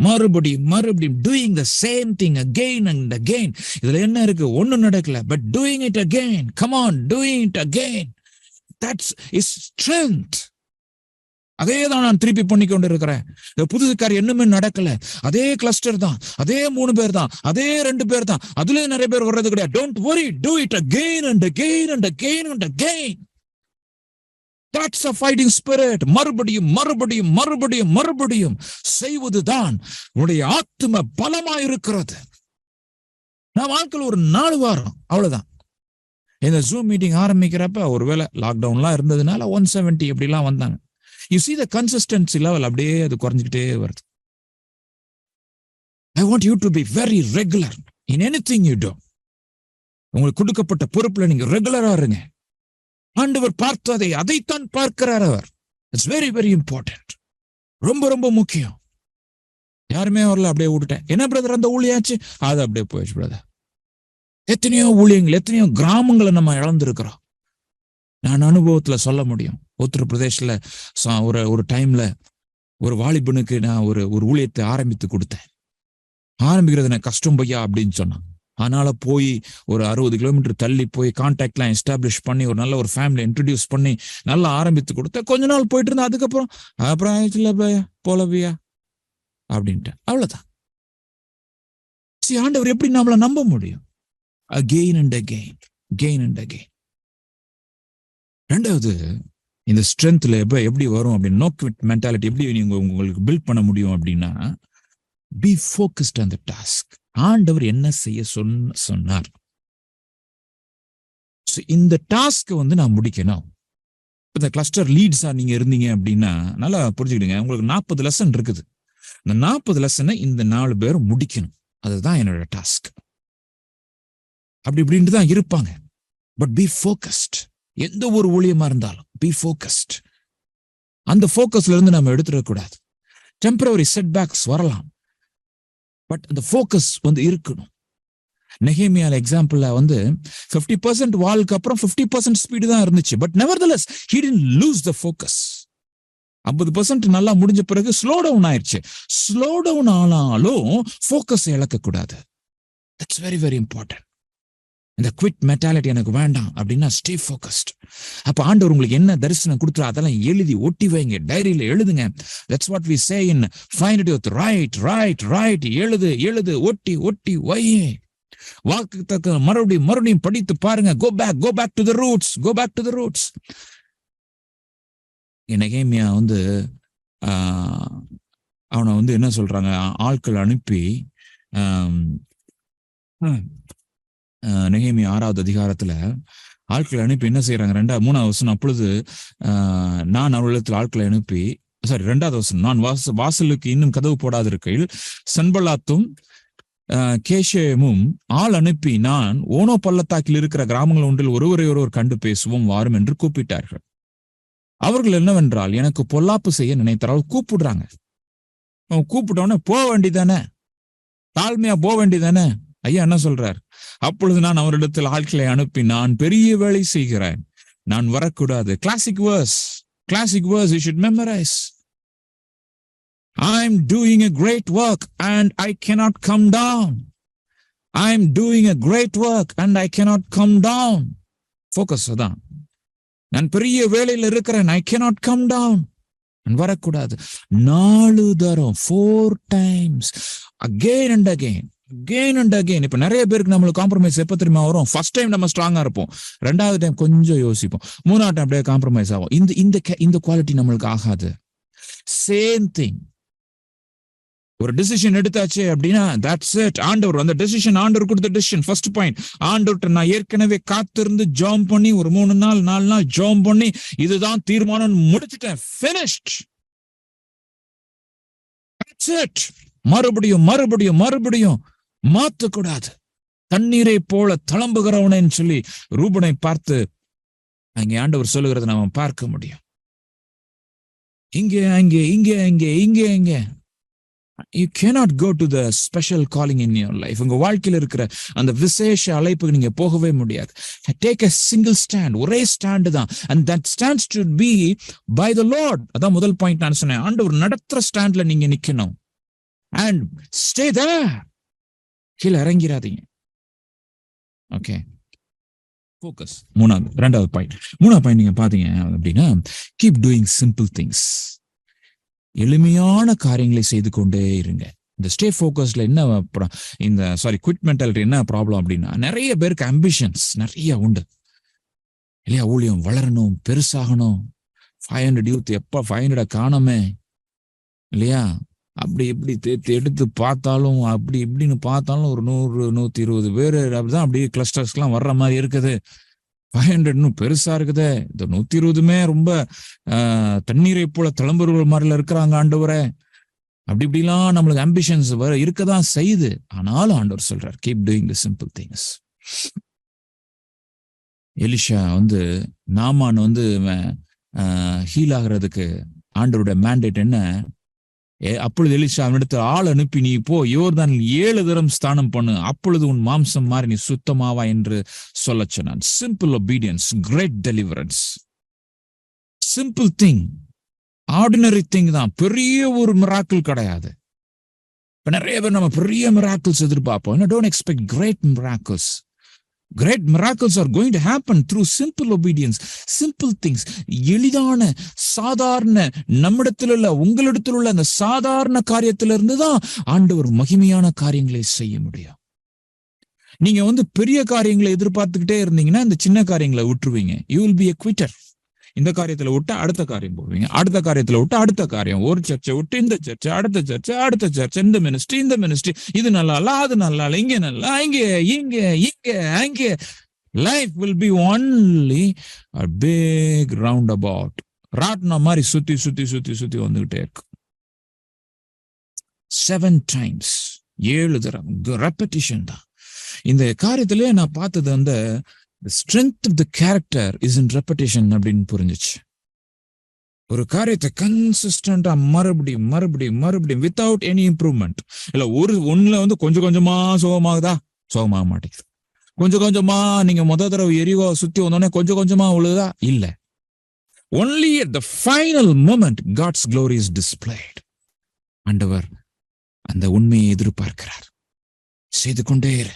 மறுபடியும் doing the same thing again and again. இதுல என்ன இருக்கு? ஒண்ணும் நடக்கல, but doing it again. Come on, doing it again. That's is strength. அதே தான் நான் திருப்பி பண்ணி கொண்டு இருக்கிறேன். புதுசுக்கார் என்னமே நடக்கல, அதே கிளஸ்டர் தான், அதே 3 பேர் தான், அதே 2 பேர் தான், அதுல நிறைய பேர் வர்றது கிடையாது. Don't worry, do it again and again and again and again. That's a fighting spirit. மறுபடியும் செய்வதுதான் உன்னுடைய ஆத்தும பலமா இருக்கிறது. நான் வாழ்க்கையில் ஒரு 4 வாரம் அவ்வளவுதான். இந்த ஜூம் மீட்டிங் ஆரம்பிக்கிறப்ப ஒருவேளை லாக்டவுன்லாம் இருந்ததுனால 170 எப்படிலாம் வந்தாங்க. You see the consistency level அப்படியே அது குறைஞ்சிக்கிட்டே வருது. I want you to be very regular in anything you do. உங்களுக்கு கொடுக்கப்பட்ட பொறுப்புல நீங்க ரெகுலரா இருங்க. ஆண்டவர் பார்த்ததை அதைத்தான் பார்க்கிறார் அவர். It's very very important. ரொம்ப முக்கியம். யாருமே வரல, அப்படியே விட்டுட்டேன். என்ன பிரதர் அந்த ஊழியாச்சு? அது அப்படியே போயிடுச்சு பிரதர். எத்தனையோ ஊழியங்கள், எத்தனையோ கிராமங்களை நம்ம இழந்திருக்கிறோம். நான் அனுபவத்துல சொல்ல முடியும். உத்தரப்பிரதேஷ்ல ஒரு டைம்ல ஒரு வாலிபனுக்கு நான் ஒரு ஊழியத்தை ஆரம்பித்து கொடுத்தேன். ஆரம்பிக்கிறது எனக்கு கஷ்டம் பையா அப்படின்னு சொன்னான். அதனால போய் ஒரு 60 கிலோமீட்டர் தள்ளி போய் கான்டாக்ட்லாம் எஸ்டாப்ளிஷ் பண்ணி ஒரு நல்ல ஒரு ஃபேமிலி இன்ட்ரடியூஸ் பண்ணி நல்லா ஆரம்பித்து கொடுத்தேன். கொஞ்ச நாள் போயிட்டு இருந்தா, அப்புறம் ஆயிடுச்சுல பையா போலவியா அப்படின்ட்டு. அவ்வளவுதான். ஆண்டவர் எப்படி நம்மள நம்ப முடியும்? Again and again. ரெண்டாவது, இந்த ஸ்ட்ரென்த்ல எப்படி வரும் அப்படின்னு, நோ குவிட் மென்டாலிட்டி எப்படி நீங்க உங்களுக்கு பில்ட் பண்ண முடியும் அப்படின்னா, B focused on the task. ஆண்டவர் என்ன செய்ய சொன்னார், இந்த டாஸ்க் நான் முடிக்கணும். இந்த கிளஸ்டர் லீட்ஸா நீங்க இருந்தீங்க அப்படின்னா நல்லா புரிஞ்சுக்கிடுங்க. உங்களுக்கு 40 லெசன் இருக்குது. இந்த 40 லெசனை இந்த 4 பேரும் முடிக்கணும். அதுதான் என்னோட டாஸ்க். அப்படி இப்படின்ட்டு தான் இருப்பாங்க. But B focused. எந்த ஒரு ஊழியமா இருந்தாலும் பி ஃபோக்கஸ்ட். அந்த ஃபோக்கஸ்ல இருந்து நம்ம எடுத்துடக்கூடாது. டெம்பரரி செட்பேக்ஸ் வரலாம், பட் அந்த ஃபோக்கஸ் இருக்கணும். நெகேமியா எக்ஸாம்பிள்ல 50% வாலுக்கு அப்புறம் 50% ஸ்பீடு தான் இருந்துச்சு. But nevertheless he didn't lose the focus. 50% நல்லா முடிஞ்ச பிறகு ஸ்லோ டவுன் ஆயிடுச்சு. ஸ்லோ டவுன் ஆனாலும் ஃபோக்கஸ் இழக்க கூடாது. That's very very important. இந்த குவிட் மென்டாலிட்டி எனக்கு வேண்டாம் அப்படின்னா ஸ்டே ஃபோக்கஸ்ட். அப்ப ஆண்டவர் உங்களுக்கு என்ன தரிசனம் கொடுத்துரு அதெல்லாம் எழுதி ஒட்டி வைங்க, டைரியில எழுதுங்க. That's what we say in find it with write write write. எழுது எழுது, ஒட்டி ஒட்டி வை. வாக்கு தக்க மறுபடியும் படித்து பாருங்க. Go back to the roots, go back to the roots. நெகேமியா அவனை என்ன சொல்றாங்க, ஆட்கள் அனுப்பி நெகேமியா 6வது அதிகாரத்துல ஆட்களை அனுப்பி என்ன செய்யறாங்க, 3வது வசனம், அப்பொழுது நான் அவர்களிடத்தில் ஆட்களை அனுப்பி, 2வது வசனம், நான் வாசலுக்கு இன்னும் கதவு போடாதிருக்கையில் சன்பல்லாத்தும் கேஷேமும் ஆள் அனுப்பி நான் ஓனோ பள்ளத்தாக்கில் இருக்கிற கிராமங்கள் ஒன்றில் ஒருவர் கண்டு பேசுவோம் வாரும் என்று கூப்பிட்டார்கள். அவர்கள் என்னவென்றால் எனக்கு பொல்லாப்பு செய்ய நினைத்தார்கள். கூப்பிடுறாங்க, கூப்பிட்டோன்னே போக வேண்டிதானே, தாழ்மையா போக வேண்டிதானே. ஐயா என்ன சொல்றார், அப்பொழுது நான் அவரிடத்தில் ஆட்களை அனுப்பி நான் பெரிய வேலை செய்கிறேன், நான் வரக்கூடாது. Classic verse you should memorize. I'm doing a great work and I cannot come down. I'm doing a great work and I cannot come down. Focus அதான். நான் பெரிய வேலையில் இருக்கிறேன், I cannot come down. நான் வரக்கூடாது. 4 தரம் 4 times again and again. இப்ப நிறைய பேருக்கு நம்மளுக்கு காம்ப்ரமைஸ் எப்ப தெரியுமா வரும்? ஃபர்ஸ்ட் டைம் நம்ம ஸ்ட்ராங்கா இருப்போம், 2வது டைம் கொஞ்சம் யோசிப்போம், 3வது டைம் அப்படியே காம்ப்ரமைஸ் ஆகும். இந்த குவாலிட்டி நம்மளுக்கு ஆகாது. Same thing. ஒரு டிசிஷன் எடுத்தாச்சு அப்படின்னா தட்ஸ் இட். ஆண்டவர் அந்த டிசிஷன், ஆண்டவர் கொடுத்த டிசிஷன். ஃபர்ஸ்ட் பாயிண்ட், ஆண்டவர்கிட்ட நான் ஏற்கனவே காத்திருந்து ஜாம் பண்ணி ஒரு 3 நாள் 4 நாள் ஜாம் பண்ணி இதுதான் தீர்மானம் முடிச்சிட்டேன், finished. That's it. மறுபடியும் மாத்தக்கூடாது. தண்ணீரை போல தளம்புகிறவனேன்னு சொல்லி ரூபனை பார்த்து அங்கே ஆண்டவர் சொல்லுகிறத நாம பார்க்க முடியும். இங்கே You cannot go to the special calling in your life. உங்க வாழ்க்கையில இருக்கிற அந்த விசேஷ அழைப்புக்கு நீங்க போகவே முடியாது. Take a single stand. ஒரே ஸ்டாண்ட் தான். And that stand should be by the Lord. அதான் முதல் பாயிண்ட் நான் சொன்னேன். ஆண்டவர் நடத்துற ஸ்டாண்ட்ல நீங்க நிக்கணும். And stay there. கீழே இறங்கிறாதீங்க. Okay, focus. 2வது பாயிண்ட் நீங்க பாத்தீங்க அப்படின்னா keep doing simple things. எளிமையான காரியங்களை செய்து கொண்டே இருங்க. இந்த ஸ்டே ஃபோக்கஸ்ல குவிட் மென்டாலிட்டி என்ன ப்ராப்ளம் அப்படின்னா, நிறைய பேருக்கு அம்பிஷன்ஸ் நிறைய உண்டு இல்லையா? ஊழியம் வளரணும், பெருசாகணும், 500 யூத் எப்ப 500 காணமே இல்லையா? அப்படி இப்படி எடுத்து பார்த்தாலும் அப்படி இப்படின்னு பார்த்தாலும் ஒரு 100-120 பேர் அப்படிதான் அப்படியே கிளஸ்டர்ஸ்லாம் வர்ற மாதிரி இருக்குது. 500 பெருசா இருக்குதே, இந்த 120 ரொம்ப தண்ணீரை போல தளம்புறவர்கள் மாதிரில இருக்கிறாங்க. ஆண்டவரே, அப்படி இப்படிலாம் நம்மளுக்கு அம்பிஷன்ஸ் இருக்கதான் செய்யுது. ஆனாலும் ஆண்டவர் சொல்றார், keep doing the simple things. Elisha Naaman heal ஆகிறதுக்கு ஆண்டவருடைய மேண்டேட் என்ன? அப்பொழுது எலிஷா அவனிடத்தில் ஆள் அனுப்பி நீ போ யோர்தானில் 7 தரம் ஸ்நானம் பண்ணு, அப்பொழுது உன் மாம்சம் மாறி நீ சுத்தமாவா என்று சொல்ல சொன்னான். Simple obedience, great deliverance. Simple thing, ordinary thing தான். பெரிய ஒரு மிராக்கிள் கிடையாது. இப்ப நிறைய பேர் நம்ம பெரிய மிராக்கிள்ஸ் எதிர்பார்ப்போம். Don't expect great miracles. Great miracles are going to happen through simple obedience. Simple things. எளிதான சாதாரண நம்மிடத்தில் உள்ள உங்களிடத்தில் உள்ள அந்த சாதாரண காரியத்திலிருந்து தான் ஆண்டவர் மகிமையான காரியங்களை செய்ய முடியும். நீங்க பெரிய காரியங்களை எதிர்பார்த்துக்கிட்டே இருந்தீங்கன்னா இந்த சின்ன காரியங்களை விட்டுருவீங்க. You will be a quitter. இந்த காரியத்துல விட்டு அடுத்த காரியம் போவீங்க, அடுத்த காரியத்துல விட்டு அடுத்த காரியம், ஒரு சர்ச்சை விட்டு இந்த சர்ச்சை, அடுத்த சர்ச்சை, இந்த மினிஸ்ட்ரி, இது நல்லா இல்ல, அது நல்லா இல்ல, இங்க நல்லா, இங்க. Life will be only a big roundabout. ராட்னா மாதிரி சுத்தி வந்துகிட்டே இருக்கு. 7 times 7 தரம் ரெப்படிஷன் தான். இந்த காரியத்திலே நான் பார்த்தது the strength of the character is in repetition அப்படின்னு புரிஞ்சிச்சு. ஒரு காரியத்தை கன்சிஸ்டண்டா மறுபடியும் வித்தவுட் எனி இம்ப்ரூவ்மெண்ட். இல்ல ஒண்ணுல கொஞ்சம் கொஞ்சமா சுகமாக மாட்டேங்குது. கொஞ்சம் கொஞ்சமா நீங்க தடவை எரிவா சுத்தி வந்தோடனே கொஞ்சம் கொஞ்சமா உழுதா இல்ல. only at the final moment God's glory is displayed. ஆண்டவர் அந்த உண்மையை எதிர்பார்க்கிறார். செய்து கொண்டே இரு,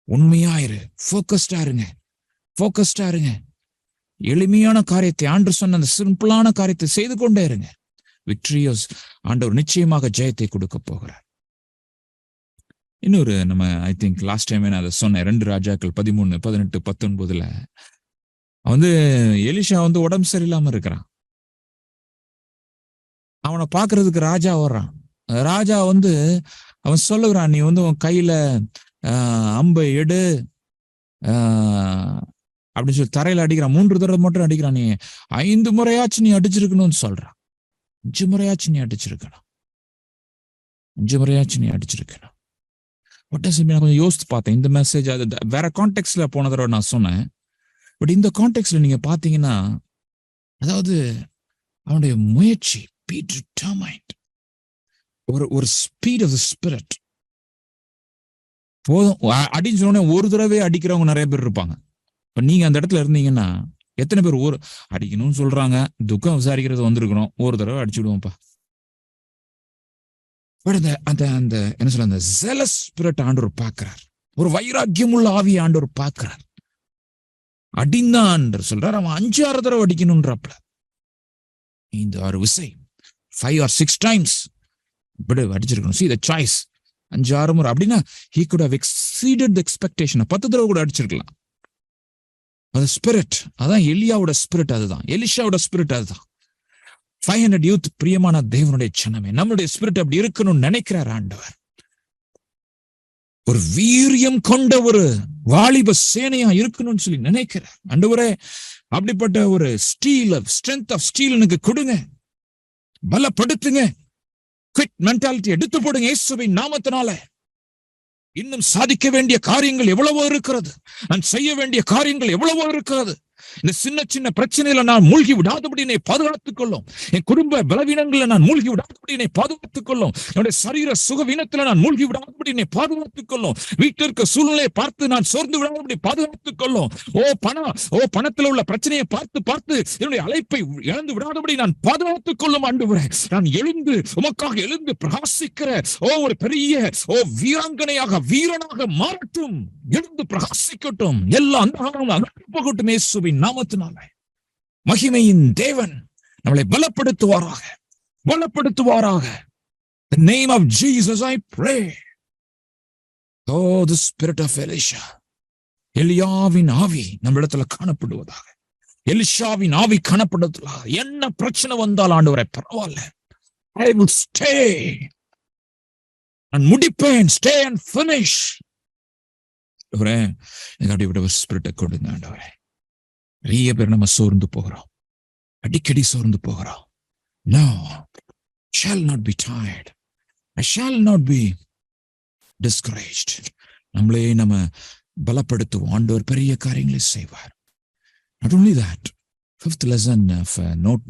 உண்மையாயிரு, போக்கஸ்டா இருங்க. எளிமையான காரியத்தை, ஆண்டு சொன்ன அந்த சிம்பிளான காரியத்தை செய்து கொண்டே இருங்க. விக்டரியஸ் ஆண்டவர் நிச்சயமாக ஜெயத்தை கொடுக்க போகிறார். இன்னொரு நம்ம ஐ திங்க் லாஸ்ட் டைம் நான் அதை சொன்னேன். 2 ராஜாக்கள் 13, 18, 19 எலிஷா உடம்பு சரியில்லாம இருக்கிறான். அவனை பாக்குறதுக்கு ராஜா வர்றான். ராஜா அவன் சொல்லுகிறான், நீ உன் கையில அம்பை எடு அப்படின்னு சொல்லி தரையில அடிக்கிறான். 3 தடவை மட்டும் அடிக்கிறான். நீ 5 முறையாச்சும் நீ அடிச்சிருக்கணும்னு சொல்றான். 5 முறையாச்சும் நீ அடிச்சிருக்கணும். நான் கொஞ்சம் யோசித்து பார்த்தேன். இந்த மெசேஜ் அது வேற கான்டெக்ட்ல போன தடவை நான் சொன்னேன். பட் இந்த கான்டெக்ட்ல நீங்க பாத்தீங்கன்னா, அதாவது அவனுடைய முயற்சி, ஒரு ஸ்பீட் ஆஃப் தி ஸ்பிரிட். போதும் அடின்னு சொன்ன ஒரு தடவை அடிக்கிறவங்க நிறைய பேர் இருப்பாங்க. இப்ப நீங்க அந்த இடத்துல இருந்தீங்கன்னா எத்தனை பேர் அடிக்கணும்னு சொல்றாங்க, துக்கம் விசாரிக்கிறது வந்திருக்கணும், ஒரு தடவை அடிச்சுடுவோம்ப்பா. அந்த என்ன சொல்ல, அந்த zealous spirit ஆண்டவர் பார்க்கிறார். ஒரு வைராக்கியம் உள்ள ஆவி ஆண்டவர் பார்க்கிறார். அடிந்தான் சொல்றார், அவன் 5-6 தடவை அடிக்கணும்ன்றப்பல 5-6 விசை 5 or 6 times அடிச்சிருக்கணும். See the choice. 5-6 முறை அப்படின்னா he could have exceeded the expectation. 10 தடவை கூட அடிச்சிருக்கலாம். அது ஸ்பிரிட். அதான் எலியாவோட ஸ்பிரிட், அதுதான் எலிஷாவோட ஸ்பிரிட், அதுதான் 500 யூத். பிரியமான தேவனுடைய ஜனமே, நம்மளுடைய ஸ்பிரிட் அப்படி இருக்கணும்னு நினைக்கிறார் ஆண்டவர். ஒரு வீரியம் கொண்ட ஒரு வாலிப சேனையா இருக்கணும்னு சொல்லி நினைக்கிறார் ஆண்டவரே. அப்படிப்பட்ட ஒரு ஸ்ட்ரென்த் ஆஃப் ஸ்டீல் எனக்கு கொடுங்க, பலப்படுத்துங்க. குவிட் மென்டாலிட்டி எடுத்து போடுங்க இயேசுவின் நாமத்தினால. இன்னும் சாதிக்க வேண்டிய காரியங்கள் எவ்வளவோ இருக்கிறது, நான் செய்ய வேண்டிய காரியங்கள் எவ்வளவோ இருக்கிறது. இந்த சின்ன பிரச்சனையில நான் மூழ்கி விடாதபடி என்னை பாதுகாத்துக் கொள்ளும். என் குடும்ப பலவீனங்களை நான் மூழ்கி விடாதபடி என்னை பாதுகாத்துக் கொள்ளும். என்னுடைய சரீர சுகவீனத்துல நான் மூழ்கி விடாதபடி என்னை பாதுகாத்துக் கொள்ளும். வீட்டில் இருக்க சூழ்நிலையை பார்த்து நான் சோர்ந்து விடாதபடி பாதுகாத்துக் கொள்ளும். பணத்துல உள்ள பிரச்சனையை பார்த்து என்னுடைய அழைப்பை இழந்து விடாதபடி நான் பாதுகாத்துக் கொள்ளும் ஆண்டவரே. நான் உமக்காக எழுந்து பிரகாசிக்கிற ஒரு பெரிய வீராங்கனையாக, வீரனாக மாறட்டும். எழுந்து பிரகாசிக்கட்டும். எல்லா அந்தகாரமும் அகன்று போகட்டும் இயேசுவின் நாமத்தினால. மகிமையின் தேவன் நம்மளை பலப்படுத்துவாராக. The name of Jesus I pray. Oh, the spirit of Elisha. எலியாவின் ஆவி நம்ம இடத்துல காணப்படுவதாக. எலிஷாவின் ஆவி காணப்படுவதாக. என்ன பிரச்சனை வந்தால் ஆண்டவரே பரவாயில்ல, I will stay and முடிப்பேன். Stay and finish. ஆண்டவரே, எனக்கு அப்படிப்பட்ட ஒரு ஸ்பிரிட்டை கொடுங்க ஆண்டவரே. நிறைய பேர் நம்ம சோர்ந்து போகிறோம், அடிக்கடி சோர்ந்து போகிறோம். No, shall not be tired. I shall not be discouraged. நம்மளே நம்ம பலப்படுத்துவோம். ஆண்டவர் பெரிய காரியங்களை செய்வார். Not only that, 5th lesson of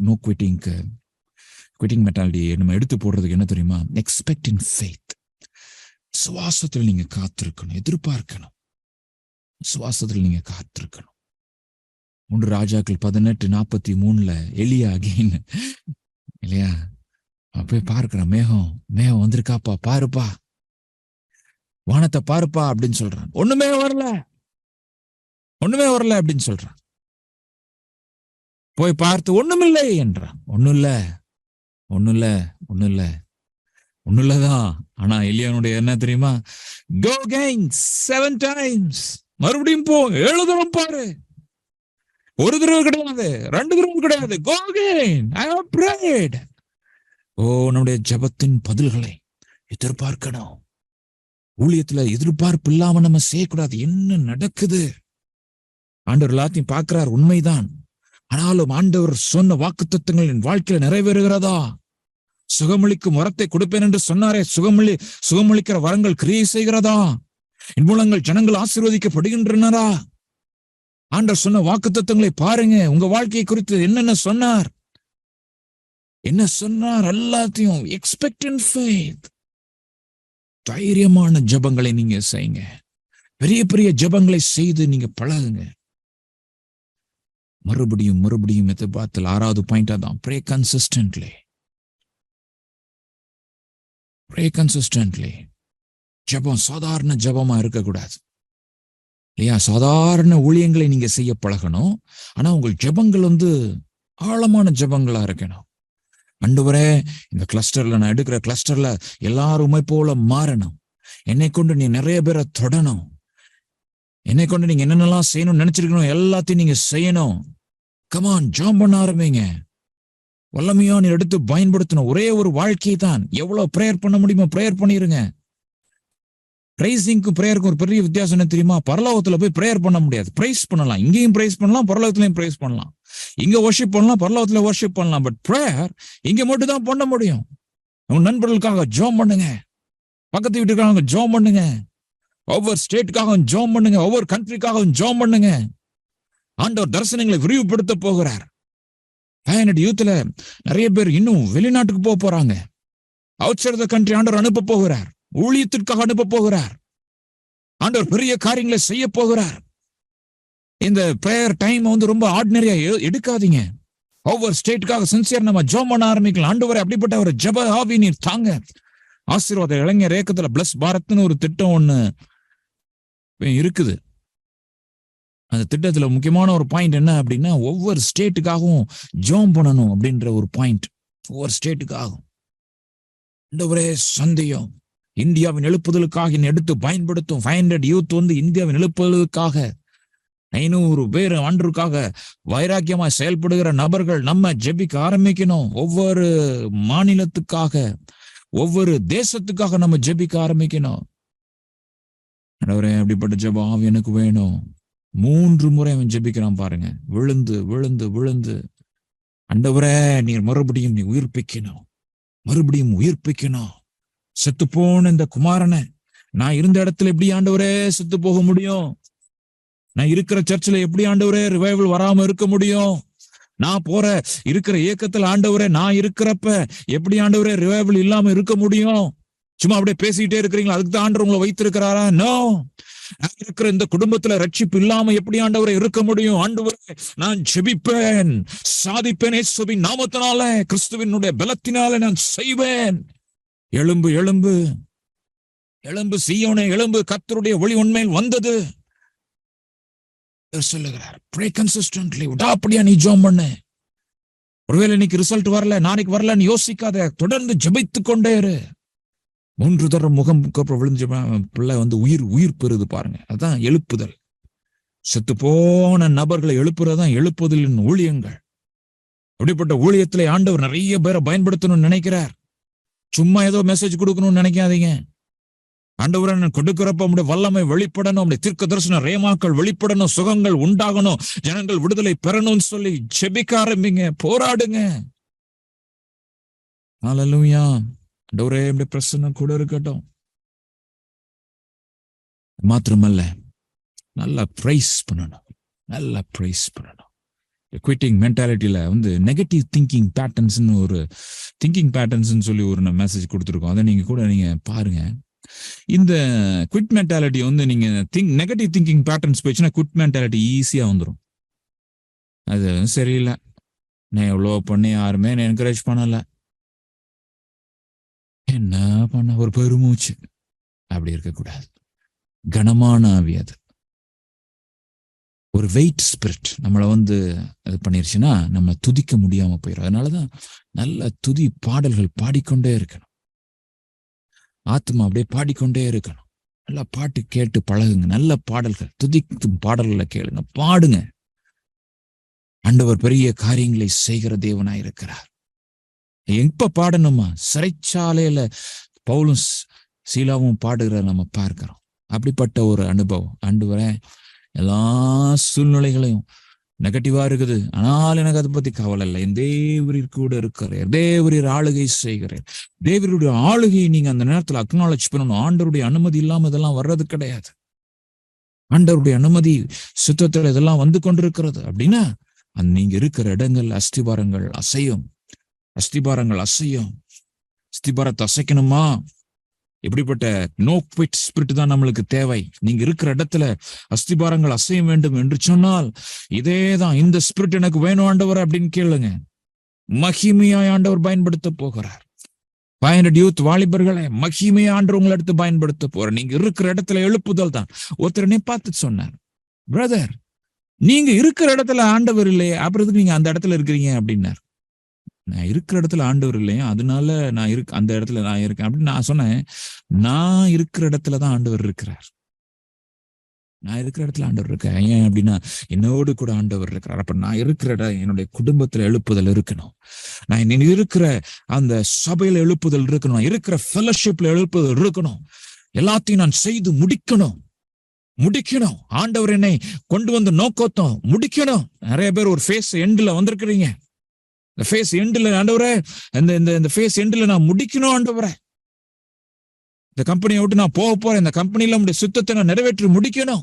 no quitting mentality நம்ம எடுத்து போடுறதுக்கு என்ன தெரியுமா? Expect in faith. சுவாசத்தில் நீங்க காத்திருக்கணும், எதிர்பார்க்கணும். சுவாசத்தில் நீங்க காத்திருக்கணும். 3 ராஜாக்கள் 18:43 எலியா அகைன் இல்லையா, போய் பார்க்கிறான். மேகம் வந்திருக்காப்பா, பாருப்பா, வானத்தை பாருப்பா அப்படின்னு சொல்றான். ஒண்ணுமே வரல அப்படின்னு சொல்றான். போய் பார்த்து ஒண்ணுமில்லை என்றான். ஒண்ணுலதான். ஆனா எலியானுடைய என்ன தெரியுமா? Go again 7 times. மறுபடியும் போ, 7 தடவை பாரு. 1 தடவை கிடையாது, 2 தடவை கிடையாது. Go again. I have prayed. நம்முடைய ஜெபத்தின் பதில்களை எதிர்பார்க்கணும். ஊழியத்துல எதிர்பார்ப்பு இல்லாம நம்ம செய்யக்கூடாது. என்ன நடக்குது? ஆண்டவர் எல்லாத்தையும் பார்க்கிறார், உண்மைதான். ஆனாலும் ஆண்டவர் சொன்ன வாக்குத்தத்தங்கள் என் வாழ்க்கையில நிறைவேறுகிறதா? சுகமளிக்கும் வரத்தை கொடுப்பேன் என்று சொன்னாரே, சுகமளிக்கிற வரங்கள் கிரியை செய்கிறதா? என் மூலங்கள் ஜனங்கள் ஆசீர்வதிக்கப்படுகின்றனரா? ஆண்டவர் சொன்ன வாக்குத்தத்தங்களை பாருங்க. உங்க வாழ்க்கையை குறித்து என்னென்ன சொன்னார், என்ன சொன்னார் எல்லாத்தையும் எக்ஸ்பெக்ட் இன் ஃபெய்த். தைரியமான ஜெபங்களை நீங்க செய்யுங்க. பெரிய பெரிய ஜெபங்களை செய்து நீங்க பழகுங்க. மறுபடியும் மறுபடியும் எதிர்பார்த்தல் 6வது பாயிண்டா தான் ப்ரே கன்சிஸ்டன்ட்லி. Pray consistently. ஜெபம் சாதாரண ஜெபமா இருக்கக்கூடாது இல்லையா? சாதாரண ஊழியங்களை நீங்க செய்ய பழகணும். ஆனா உங்கள் ஜெபங்கள் ஆழமான ஜெபங்களா இருக்கணும். ஆண்டவரே, இந்த கிளஸ்டர்ல நான் எடுக்கிற கிளஸ்டர்ல எல்லாருமே போல மாறணும். என்னை கொண்டு நீ நிறைய பேரை தொடணும். என்னை கொண்டு நீங்க என்னென்னலாம் செய்யணும்னு நினைச்சிருக்கணும் எல்லாத்தையும் நீங்க செய்யணும். கமான், ஜாம் பண்ண ஆரம்பிங்க. வல்லமையா நீ எடுத்து பயன்படுத்தணும். ஒரே ஒரு வாழ்க்கை தான். எவ்வளவு பிரேயர் பண்ண முடியுமோ பிரேயர் பண்ணிருங்க. பிரைசிங்க்கும் பிரேயருக்கும் ஒரு பெரிய வித்தியாசம் என்ன தெரியுமா? பரலோகத்துல போய் பிரேயர் பண்ண முடியாது. பிரைஸ் பண்ணலாம், இங்கேயும் பிரைஸ் பண்ணலாம், பரலோகத்திலையும் பிரைஸ் பண்ணலாம். இங்க வர்ஷிப் பண்ணலாம், பரலோகத்துல வர்ஷிப் பண்ணலாம். பட் பிரேயர் இங்க மட்டும் தான் பண்ண முடியும். உங்க நண்பர்களுக்காக ஜோம் பண்ணுங்க, பக்கத்து வீட்டுக்காக ஜோம் பண்ணுங்க, ஒவ்வொரு ஸ்டேட்டுக்காக ஜோம் பண்ணுங்க, ஒவ்வொரு கண்ட்ரிக்காக ஜோம் பண்ணுங்க. ஆண்டவர் தரிசனங்களை விரிவுபடுத்த போகிறார். 500 யூத்ல நிறைய பேர் இன்னும் வெளிநாட்டுக்கு போறாங்க. அவுட் சைட் தி கண்ட்ரி ஆண்டவர் அனுப்ப போகிறார். ஊழியத்திற்காக அனுப்ப போகிறார். ஆண்டவர் பெரிய காரியங்களை செய்ய போகிறார். இந்த பிரேயர் டைம் ரொம்ப ஆர்டினரியா எடுக்காதீங்க. ஒவ்வொரு ஸ்டேட்டுக்காக சின்சியர் நம்ம ஜெபம் பண்ண ஆரம்பிக்கலாம். ஆண்டவரே, அப்படிப்பட்ட ஒரு ஜெப ஆவி நீர் தாங்க. ஆசீர்வாத இளைஞர் ஏக்கத்துல பிளஸ் பாரத்னு ஒரு திட்டம் ஒண்ணு இருக்குது. அந்த திட்டத்துல முக்கியமான ஒரு பாயிண்ட் என்ன அப்படின்னா, ஒவ்வொரு ஸ்டேட்டுக்காகவும் ஜெபம் பண்ணணும் அப்படின்ற ஒரு பாயிண்ட். ஒவ்வொரு ஸ்டேட்டுக்காகவும் ஆண்டவரே சந்தேகம் இந்தியாவின் எழுப்புதலுக்காக எடுத்து பயன்படுத்தும். 500 யூத் இந்தியாவின் எழுப்புதலுக்காக 500 பேர் ஆண்டருக்காக வைராக்கியமா செயல்படுகிற நபர்கள் நம்ம ஜெபிக்க ஆரம்பிக்கணும். ஒவ்வொரு மாநிலத்துக்காக, ஒவ்வொரு தேசத்துக்காக நம்ம ஜெபிக்க ஆரம்பிக்கணும். ஆண்டவரே, அப்படிப்பட்ட ஜெபம் ஆவி எனக்கு வேணும். 3 முறை அவன் ஜெபிக்கிறான் பாருங்க, விழுந்து விழுந்து விழுந்து. ஆண்டவரே, நீர் மறுபடியும் நீ உயிர்ப்பிக்கணும், மறுபடியும் உயிர்ப்பிக்கணும். செத்து போன இந்த குமாரனை நான் இருந்த இடத்துல எப்படி ஆண்டவரே செத்து போக முடியும்? நான் இருக்கிற சர்ச்சில் எப்படி ஆண்டவரே ரிவைவல் வராம இருக்க முடியும்? நான் இருக்கிற இயக்கத்துல ஆண்டவரே நான் இருக்கிறப்ப எப்படி ஆண்டவரே ரிவைவல் இல்லாம இருக்க முடியும்? சும்மா அப்படியே பேசிக்கிட்டே இருக்கிறீங்களா? அதுக்கு தான் ஆண்டவர் உங்களை வைத்திருக்கிறாரா? நோ. நான் இருக்கிற இந்த குடும்பத்துல ரட்சிப்பு இல்லாம எப்படி ஆண்டவரே இருக்க முடியும்? ஆண்டவரே, நான் ஜெபிப்பேன், சாதிப்பேன். இயேசுவின் நாமத்தினால, கிறிஸ்துவினுடைய பலத்தினால நான் செய்வேன். எழும்பு எழும்பு எழும்பு சீயோனே எழும்பு, கர்த்தருடைய ஒளி உன்மேல் வந்தது சொல்லுகிறார். Pray consistently. விடாப்படியா நீ ஜெபம் பண்ணு. ஒருவேளை இன்னைக்கு ரிசல்ட் வரல, நாளைக்கு வரலன்னு யோசிக்காத. தொடர்ந்து ஜெபித்து கொண்டே இரு. 3 தடவை முகம் விழுந்து பிள்ளை உயிர் பெறுது பாருங்க. அதான் எழுப்புதல். செத்து போன நபர்களை எழுப்புறதுதான் எழுப்புதலின் ஊழியங்கள். அப்படிப்பட்ட ஊழியத்திலே ஆண்டவர் நிறைய பேரை பயன்படுத்தணும்னு நினைக்கிறார். சும்மா ஏதோ மெசேஜ் கொடுக்கணும்னு நினைக்காதீங்க. ஆண்டவரன் கொடுக்கிறப்ப நம்முடைய வல்லமை வெளிப்படணும், நம்முடைய தீர்க்க தரிசன ரேமாக்கள் வெளிப்படணும், சுகங்கள் உண்டாகணும், ஜனங்கள் விடுதலை பெறணும்னு சொல்லி ஜெபிக்க ஆரம்பிங்க, போராடுங்க. ஹல்லேலூயா. ஆண்டவரே, நம்முடைய பிரசன்னம் கூட இருக்கட்டும். மாத்திரமல்ல, நல்லா பிரைஸ் பண்ணணும், நல்லா பிரைஸ் பண்ணணும். குவிட்டிங் மென்டாலிட்டியில நெகட்டிவ் திங்கிங் பேட்டர்ன்ஸ்னு ஒரு திங்கிங் பேட்டர்ன்ஸ்னு சொல்லி ஒரு மெசேஜ் கொடுத்துருக்கோம். அதை நீங்க பாருங்க. இந்த குவிட் மென்டாலிட்டி நீங்க நெகட்டிவ் திங்கிங் பேட்டர்ன்ஸ் போயிடுச்சுன்னா குவிட் மென்டாலிட்டி ஈஸியா வந்துடும். அது சரியில்லை, நான் எவ்வளோ பண்ணி யாருமே என்கரேஜ் பண்ணல, என்ன பண்ண, ஒரு பெருமூச்சு. அப்படி இருக்கக்கூடாது. கனமான ஆவி, அது ஒரு வெயிட் ஸ்பிரிட் நம்மளை அது பண்ணிருச்சுன்னா நம்ம துதிக்க முடியாம போயிடும். அதனாலதான் நல்ல துதி பாடல்கள் பாடிக்கொண்டே இருக்கணும். ஆத்மா அப்படியே பாடிக்கொண்டே இருக்கணும். நல்லா பாட்டு கேட்டு பழகுங்க. நல்ல பாடல்கள், துதிக்கும் பாடல்களை கேளுங்க, பாடுங்க. ஆண்டவர் பெரிய காரியங்களை செய்கிற தேவனாய் இருக்கிறார். எப்ப பாடணுமா? சிறைச்சாலையில பவுலும் சீலாவும் பாடுகிற நம்ம பார்க்கிறோம். அப்படிப்பட்ட ஒரு அனுபவம். ஆண்டவரே, எல்லா சூழ்நிலைகளையும் நெகட்டிவா இருக்குது, ஆனால் எனக்கு அதை பத்தி கவலை இல்லை. என் தேவரீர் கூட இருக்கிறார், தேவரீர் ஆளுகை செய்கிறார். தேவருடைய ஆளுகையை நீங்க அந்த நேரத்துல அக்னாலஜ் பண்ணணும். ஆண்டவருடைய அனுமதி இல்லாம இதெல்லாம் வர்றது கிடையாது. ஆண்டவருடைய அனுமதி சுத்தத்துல இதெல்லாம் வந்து கொண்டிருக்கிறது அப்படின்னா நீங்க இருக்கிற இடங்கள் அஸ்திபாரங்கள் அசையும். அஸ்திபாரத்தை அசைக்கணுமா? எப்படிப்பட்ட நோ குவிட் ஸ்பிரிட் தான் நம்மளுக்கு தேவை. நீங்க இருக்கிற இடத்துல அஸ்திபாரங்கள் அசைய வேண்டும் என்று சொன்னால் இதேதான், இந்த ஸ்பிரிட் எனக்கு வேணும் ஆண்டவர் அப்படின்னு கேளுங்க. மகிமையாய் ஆண்டவர் பயன்படுத்த போகிறார். 500 யூத் வாலிபர்களை மகிமையா ஆண்டவர் உங்களை எடுத்து பயன்படுத்த போற. நீங்க இருக்கிற இடத்துல எழுப்புதல் தான். ஒருத்தரனே பார்த்து சொன்னார், பிரதர் நீங்க இருக்கிற இடத்துல ஆண்டவர் இல்லையே, அப்புறம் நீங்க அந்த இடத்துல இருக்கிறீங்க அப்படின்னார். நான் இருக்கிற இடத்துல ஆண்டவர் இல்லையா, அதனால நான் அந்த இடத்துல நான் இருக்கேன் அப்படின்னு நான் சொன்னேன். நான் இருக்கிற இடத்துலதான் ஆண்டவர் இருக்கிறார். நான் இருக்கிற இடத்துல ஆண்டவர் இருக்கேன். ஏன் அப்படின்னா என்னோடு கூட ஆண்டவர் இருக்கிறார். அப்ப நான் இருக்கிற இடம் என்னுடைய குடும்பத்துல எழுப்புதல் இருக்கணும். நான் இருக்கிற அந்த சபையில எழுப்புதல் இருக்கணும். நான் இருக்கிற ஃபெலோஷிப்ல எழுப்புதல் இருக்கணும். எல்லாத்தையும் நான் செய்து முடிக்கணும். ஆண்டவர் என்னை கொண்டு வந்து நோக்கத்தோம் முடிக்கணும். நிறைய பேர் ஒரு ஃபேஸ் எண்ட்ல வந்திருக்கிறீங்க. இந்த ஃபேஸ் எண்ட்ல ஆண்டவரே, இந்த ஃபேஸ் எண்ட்ல நான் முடிக்கணும் ஆண்டவரே. இந்த கம்பெனியை விட்டு நான் போக போறேன். இந்த கம்பெனில நம்முடைய சுத்தத்தை நான் நிறைவேற்றி முடிக்கணும்.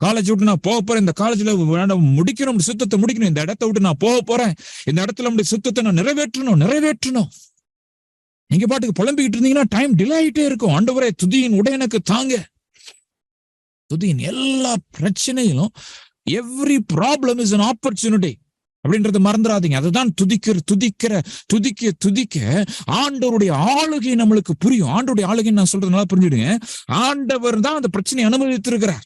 காலேஜ் விட்டு நான் போக போறேன். இந்த காலேஜ்ல முடிக்கணும், சுத்தத்தை முடிக்கணும். இந்த இடத்த விட்டு நான் போக போறேன். இந்த இடத்துல நம்முடைய சுத்தத்தை நான் நிறைவேற்றணும். நீங்க பாட்டுக்கு புலம்பிக்கிட்டு இருந்தீங்கன்னா டைம் டிலே ஆகிட்டே இருக்கும். ஆண்டவரே துதியின் உடையனுக்கு தாங்க. துதியின் எல்லா பிரச்சனையிலும் every problem is an opportunity அப்படின்றத மறந்துடாதீங்க. அதுதான் துதிக்க ஆண்டவருடைய ஆளுகை நம்மளுக்கு புரியும். ஆண்டவருடைய ஆளுகை நான் சொல்றது நல்லா புரிஞ்சுடுங்க. ஆண்டவர் தான் அந்த பிரச்சனையை அனுமதித்திருக்கிறார்.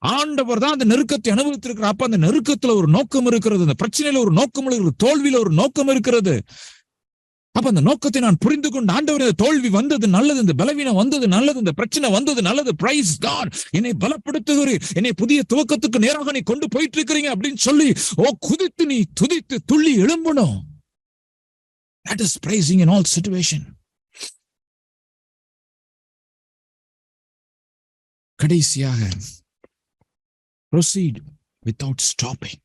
ஆண்டவர் தான் அந்த நெருக்கத்தை அனுபவித்திருக்கிறார். அப்ப அந்த நெருக்கத்துல ஒரு நோக்கம் இருக்கிறது, அந்த பிரச்சனையில ஒரு நோக்கம் இருக்கிறது, தோல்வியில ஒரு நோக்கம் இருக்கிறது. அப்ப அந்த நோக்கத்தை நான் புரிந்து கொண்டு, ஆண்டவர் தோல்வி வந்தது நல்லது, இந்த பலவீனம் வந்தது நல்லது, இந்த பிரச்சனை வந்தது நல்லது, பிரைஸ் காட், என்னை பலப்படுத்துகிறீர், என்னை புதிய துவக்கத்துக்கு நேராக நீ கொண்டு போயிட்டு இருக்கிறீங்க அப்படின்னு சொல்லி குதித்து நீ துதித்து துள்ளி எழும்பணும். That is praising in all situation. கடைசியாக proceed without stopping.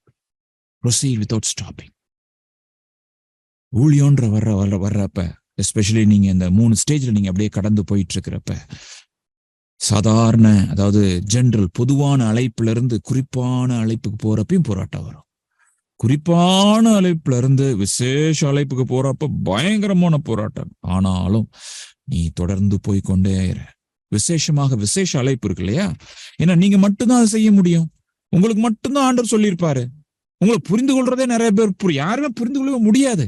ஊழியோன்ற வர்றப்ப, எஸ்பெஷலி நீங்க இந்த 3 ஸ்டேஜ்ல நீங்க அப்படியே கடந்து போயிட்டு இருக்கிறப்ப, சாதாரண அதாவது ஜெனரல் பொதுவான அழைப்புல இருந்து குறிப்பான அழைப்புக்கு போறப்பையும் போராட்டம் வரும். குறிப்பான அழைப்புல இருந்து விசேஷ அழைப்புக்கு போறப்ப பயங்கரமான போராட்டம். ஆனாலும் நீ தொடர்ந்து போய்கொண்டே இரு. விசேஷ அழைப்பு இருக்கு இல்லையா? ஏன்னா நீங்க மட்டும்தான் அதை செய்ய முடியும். உங்களுக்கு மட்டும்தான் ஆண்டவர் சொல்லியிருப்பாரு. உங்களை புரிந்து கொள்றதே நிறைய பேர் யாருமே புரிந்து கொள்ளவே முடியாது.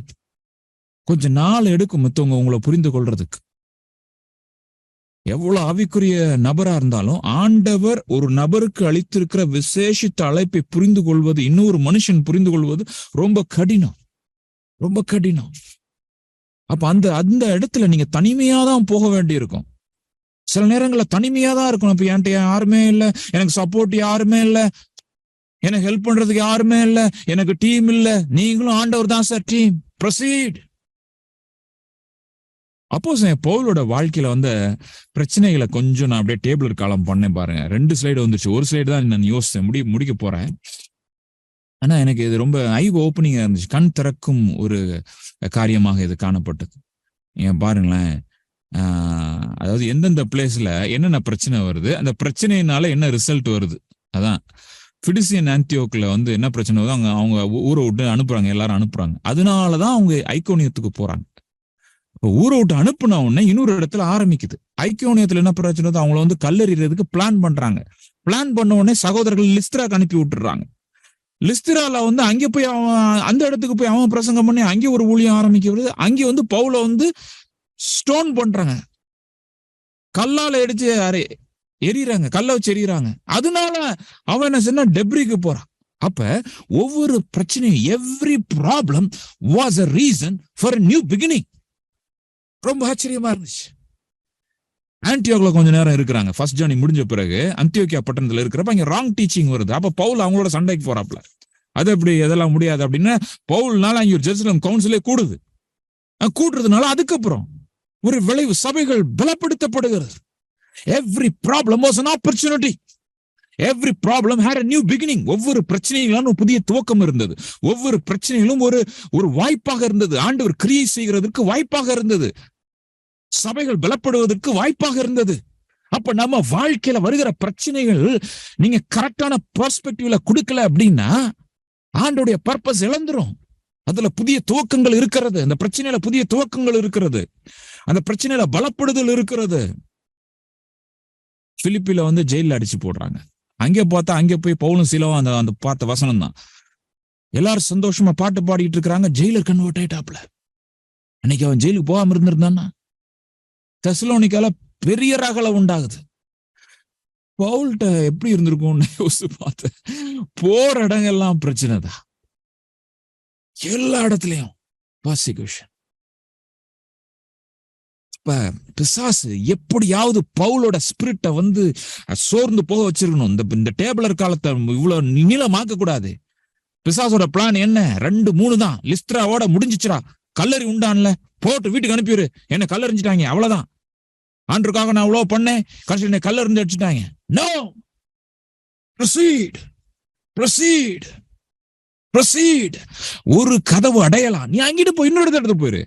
கொஞ்ச நாள் எடுக்கும் மத்தவங்க உங்களை புரிந்து கொள்றதுக்கு. எவ்வளவு ஆவிக்குரிய நபரா இருந்தாலும் ஆண்டவர் ஒரு நபருக்கு அளித்திருக்கிற விசேஷித்த அழைப்பை புரிந்து கொள்வது, இன்னொரு மனுஷன் புரிந்து கொள்வது ரொம்ப கடினம். அப்ப அந்த இடத்துல நீங்க தனிமையா தான் போக வேண்டி இருக்கும். சில நேரங்களில் தனிமையா தான் இருக்கணும். இப்ப என்கிட்ட யாருமே இல்லை, எனக்கு சப்போர்ட் யாருமே இல்லை, எனக்கு ஹெல்ப் பண்றதுக்கு யாருமே இல்லை, எனக்கு டீம் இல்லை. நீங்களும் ஆண்டவர் தான் சார் டீம். ப்ரொசீட். அப்போஸ்தலன் பவுலோட வாழ்க்கையில வந்த பிரச்சனைகளை கொஞ்சம் நான் அப்படியே டேபிள் காலம் பண்ணேன் பாருங்க. 2 ஸ்லைடு வந்துச்சு. ஒரு ஸ்லைடு தான் நான் யோசிச்சேன், முடிக்க போறேன். ஆனா எனக்கு இது ரொம்ப ஐ ஓப்பனிங்கா இருந்துச்சு. கண் திறக்கும் ஒரு காரியமாக இது காணப்பட்டது. நீங்க பாருங்களேன், அதாவது எந்தெந்த பிளேஸ்ல என்னென்ன பிரச்சனை வருது, அந்த பிரச்சனையினால என்ன ரிசல்ட் வருது. அதான் பிலிஸ்தியன் ஆந்தியோக்ல என்ன பிரச்சனை வருது, அவங்க ஊரை விட்டு அனுப்புறாங்க, எல்லாரும் அனுப்புறாங்க. அதனாலதான் அவங்க ஐக்கோனியத்துக்கு போறாங்க. ஊரை விட்டு அனுப்புன உடனே இன்னொரு இடத்துல ஆரம்பிக்குது. ஐக்கியோனியத்துல என்ன பிரச்சனை, அவங்கள கல்லெறிறதுக்கு பிளான் பண்றாங்க. பிளான் பண்ண உடனே சகோதரர்கள் லிஸ்திராக்கு அனுப்பி விட்டுறாங்க. லிஸ்திரால அங்க போய் அந்த இடத்துக்கு போய் அவன் பிரசங்கம் பண்ணி அங்கே ஒரு ஊழியம் ஆரம்பிக்கிறது. அங்கே பவுல ஸ்டோன் பண்றாங்க, கல்லால அடிச்சு எரியறாங்க, கல்ல வச்சு எரியறாங்க. அதனால அவன் என்ன சொன்னா டெப்ரிக்கு போறான். அப்ப ஒவ்வொரு பிரச்சனையும், every problem was a reason for a new beginning. ரொம்ப ஆச்சரியமா இருந்துச்சு. ஆன்டியோக்ல கொஞ்ச நேரம் இருக்கிறாங்க. ஃபர்ஸ்ட் ஜர்னி முடிஞ்ச பிறகு அந்தியோக்கியா பட்டணத்துல இருக்கிறப்ப அங்க ராங் டீச்சிங் வருது. அப்ப பவுல் அவங்களோட சண்டைக்கு போறாப்ல. அது எப்படி எதெல்லாம் முடியாது அப்படின்னா, பவுல்னால அங்க ஒரு ஜெருசலேம் கவுன்சிலே கூடுறதுனால அதுக்கப்புறம் ஒரு விளைவு, சபைகள் பலப்படுத்தப்படுகிறது. Every problem was an opportunity. Every problem had a new beginning. ஒவ்வொரு பிரச்சனையிலும் ஒரு புதிய துவக்கம் இருந்தது. ஒவ்வொரு பிரச்சனையிலும் ஒரு வாய்ப்பாக இருந்தது. ஆண்டவர் கிரியை செய்கிறதற்கு வாய்ப்பாக இருந்தது. சபைகள் பலப்படுவதற்கு வாய்ப்பாக இருந்தது. அப்ப நம்ம வாழ்க்கையில வருகிற பிரச்சனைகள் நீங்க கரெக்டான பெர்ஸ்பெக்டிவ்ல கொடுக்கல அப்படின்னா ஆண்டோடைய பர்பஸ் இழந்துரும். அதுல புதிய துவக்கங்கள் இருக்கிறது, அந்த பிரச்சனையில புதிய துவக்கங்கள் இருக்கிறது, அந்த பிரச்சனையில பலப்படுதல் இருக்கிறது. பிலிப்பில ஜெயில அடிச்சு போடுறாங்க. அங்கே பார்த்தா அங்கே போய் பவுலும் சீலாவும் அந்த பார்த்த வசனம் தான். எல்லாரும் சந்தோஷமா பாட்டு பாடிட்டு இருக்கிறாங்க. ஜெயிலர் கன்வெர்ட் ஆயிட்டாப்ல. அன்னைக்கு அவன் ஜெயிலுக்கு போகாம இருந்திருந்தான்னா தெசலோனிக்கால பெரிய ரகலை உண்டாகுது. பவுல்கிட்ட எப்படி இருந்திருக்கும்னு யோசிச்சு பார்த்து, போற இடங்கள்லாம் பிரச்சனை தான், எல்லா இடத்துலயும் பர்சிக்யூஷன். இப்ப பிசாசு எப்படியாவது பவுலோட ஸ்பிரிட்டை சோர்ந்து போக வச்சிருக்கணும். இந்த டேபிளர் காலத்தை இவ்வளவு நீளமாக்க கூடாது. பிசாசோட பிளான் என்ன? 2-3 தான். லிஸ்ட்ராவோட முடிஞ்சிச்சுரா, கல்லறி உண்டான்ல, போட்டு வீட்டுக்கு அனுப்பிடு, என்ன கல்லறிஞ்சிட்டாங்க, அவ்வளவுதான். ஆண்டுக்காக நான் அவ்வளவு பண்ணேன், கடைசியில் என்ன கல்லறிஞ்சு அடிச்சுட்டாங்க. No, proceed proceed proceed. ஒரு கதவு அடையலாம், நீ அங்கிட்டு போய் இன்னொரு இடத்துல போயிரு.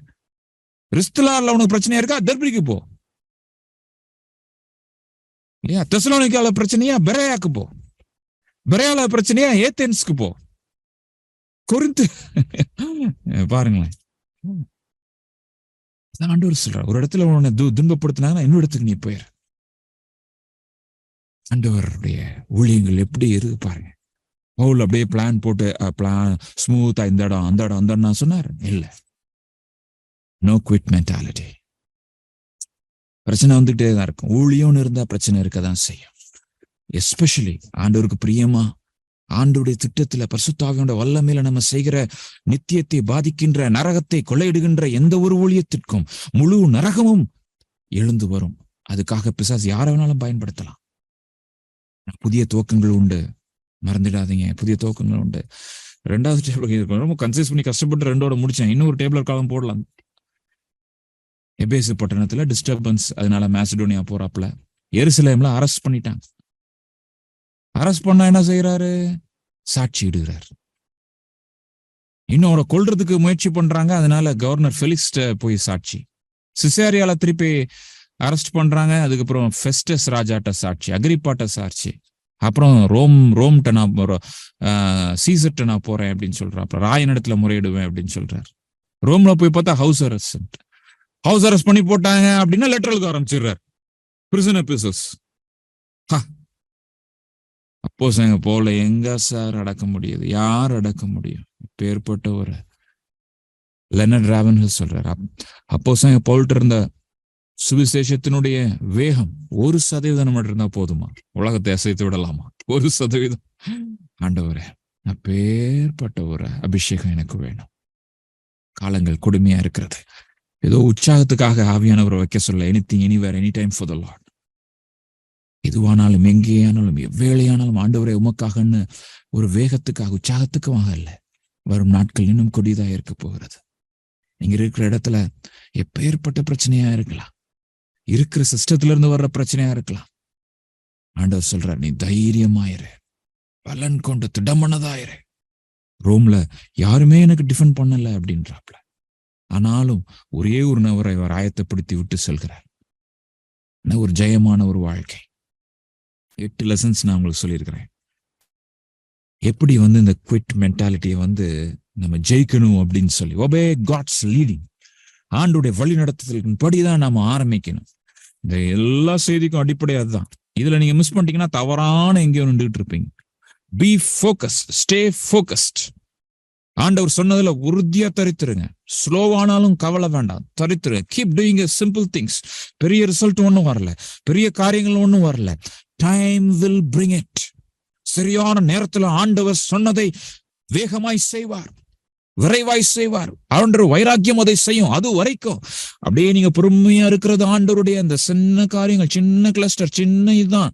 ரிஸ்துலார்ல உனக்கு பிரச்சனையா இருக்கா, தெர்பிக்கு போ. இல்லையா? தெசலோனிக்கால பிரச்சனையா, பெரேயாக்கு போ. பெரேயால பிரச்சனையா, ஏதென்ஸ்க்கு போ. கொரிந்து பாருங்களேன், ஆண்டவர் சொல்ற, ஒரு இடத்துல உன்னை துன்பப்படுத்தினாங்கன்னா இன்னொரு இடத்துக்கு நீ போயிரு. ஆண்டவருடைய ஊழியங்கள் எப்படி இருக்கு பாருங்க. பவுல் அப்படியே பிளான் போட்டு ஸ்மூத்தா இந்த இடம் அந்த இடம் அந்த இடம் சொன்னார். இல்ல, நோ குவிட் மென்டாலிட்டி. பிரச்சனை வந்துகிட்டே தான் இருக்கும். ஊழியம்னு இருந்தா பிரச்சனை இருக்கதான் செய்யும். எஸ்பெஷலி ஆண்டவருக்கு பிரியமா ஆண்டவருடைய திட்டத்துல பரிசுத்தாவியோட வல்லமையில நம்ம செய்கிற நித்தியத்தை பாதிக்கின்ற, நரகத்தை கொள்ளையிடுகின்ற எந்த ஒரு ஊழியத்திற்கும் முழு நரகமும் எழுந்து வரும். அதுக்காக பிசாசு யார வேணாலும் பயன்படுத்தலாம். புதிய துவக்கங்கள் உண்டு, மறந்துடாதீங்க, புதிய துவக்கங்கள் உண்டு. 2வது டேபிள் ரொம்ப கன்சிஸ் பண்ணி கஷ்டப்பட்டு 2ஓட முடிச்சேன். இன்னொரு டேபிளர் காலம் போடலாம். எபேசு பட்டணத்துல டிஸ்டர்பன்ஸ், அதனால மேசிடோனியா போறாப்ல. எருசலேம்ல அரெஸ்ட் பண்ணிட்டாங்க. அரெஸ்ட் பண்ணா என்ன செய்யறாரு? சாட்சி இடுகிறார். இன்னும் அவரை கொல்றதுக்கு முயற்சி பண்றாங்க. அதனால கவர்னர் ஃபெலிக்ஸ்ட போய் சாட்சி. சிசேரியால திருப்பி அரெஸ்ட் பண்றாங்க. அதுக்கப்புறம் ஃபெஸ்டஸ் ராஜாட்ட சாட்சி, அக்ரிப்பாட்ட சாட்சி. அப்புறம் ரோம்ட்ட நான் சீசர்ட்ட நான் போறேன் அப்படின்னு சொல்றான். அப்புறம் ராயனிடத்துல முறையிடுவேன் அப்படின்னு சொல்றாரு. ரோம்ல போய் பார்த்தா ஹவுஸ் அரெஸ்ட் பண்ணி போட்டாங்க அப்படின்னா லெட்டர் எழுத ஆரம்பிச்சிடுறாரு. Prison episodes. அப்போஸ்தலங்க போல எங்க சார் அடக்க முடியுது? யார் அடக்க முடியும்? பேர்பட்ட ஒரு லெனர்ட் ராவன்ஹில் சொல்றாரு, அப்போஸ்தலங்க பவுல்ட்ட இருந்த சுவிசேஷத்தினுடைய வேகம் 1% மட்டும் இருந்தா போதுமா? உலகத்தை அசைத்து விடலாமா? 1%. ஆண்டவரே, அப்பேற்பட்ட ஒரு அபிஷேகம் எனக்கு வேணும். காலங்கள் கொடுமையா இருக்கிறது. ஏதோ உற்சாகத்துக்காக ஆவியானவரை வைக்க சொல்ல, anything anywhere any time for the Lord. எதுவானாலும் எங்கேயானாலும் எவ்வேளையானாலும் ஆண்டவரை உமக்காகன்னு ஒரு வேகத்துக்காக உற்சாகத்துக்காக அல்ல. வரும் நாட்கள் இன்னும் கொடிதாக இருக்க போகிறது. நீங்க இருக்கிற இடத்துல எப்பேற்பட்ட பிரச்சனையா இருக்கலாம், இருக்கிற சிஸ்டத்துல இருந்து வர்ற பிரச்சனையா இருக்கலாம். ஆண்டவர் சொல்றார், நீ தைரியமாயிரு, பலன் கொண்டு திடமனதாயிரு. ரோம்ல யாருமே எனக்கு டிஃபெண்ட் பண்ணல அப்படின்றாப்ல. ஆனாலும் ஒரே ஒரு நபரை அவர் ஆயத்தப்படுத்தி விட்டு செல்கிறார். ஒரு ஜெயமான ஒரு வாழ்க்கை. 8 லெசன்ஸ் நான் உங்களுக்கு சொல்லியிருக்கிறேன். எப்படி இந்த குவிட் மென்டாலிட்டியை நம்ம ஜெயிக்கணும் அப்படின்னு சொல்லி, ஒபே காட்ஸ் லீடிங், ஆண்டுடைய வழி நடத்துதலின் படிதான் நாம ஆரம்பிக்கணும். இந்த எல்லா செய்திக்கும் அடிப்படை அதுதான். இதுல நீங்க மிஸ் பண்ணிட்டீங்கன்னா தவறான எங்கேயோ நின்றுட்டு இருப்பீங்க. Be focused, stay focused. ஆண்டவர் சொன்னதுல உறுதியா தரித்துருங்க. ஸ்லோவானாலும் கவலை வேண்டாம், தரித்துருங்க. Keep doing simple things. பெரிய ரிசல்ட் ஒன்றும் வரல, பெரிய காரியங்கள் ஒன்றும் வரல. Time will bring it. சரியான நேரத்துல ஆண்டவர் சொன்னதை வேகமாய் செய்வார், விரைவாய் செய்வார். ஆண்டவர் வைராக்கியம் அதை செய்யும். அது வரைக்கும் அப்படியே நீங்க பொறுமையா இருக்கிறது ஆண்டவருடைய அந்த சின்ன காரியங்கள், சின்ன கிளஸ்டர், சின்ன இதுதான்,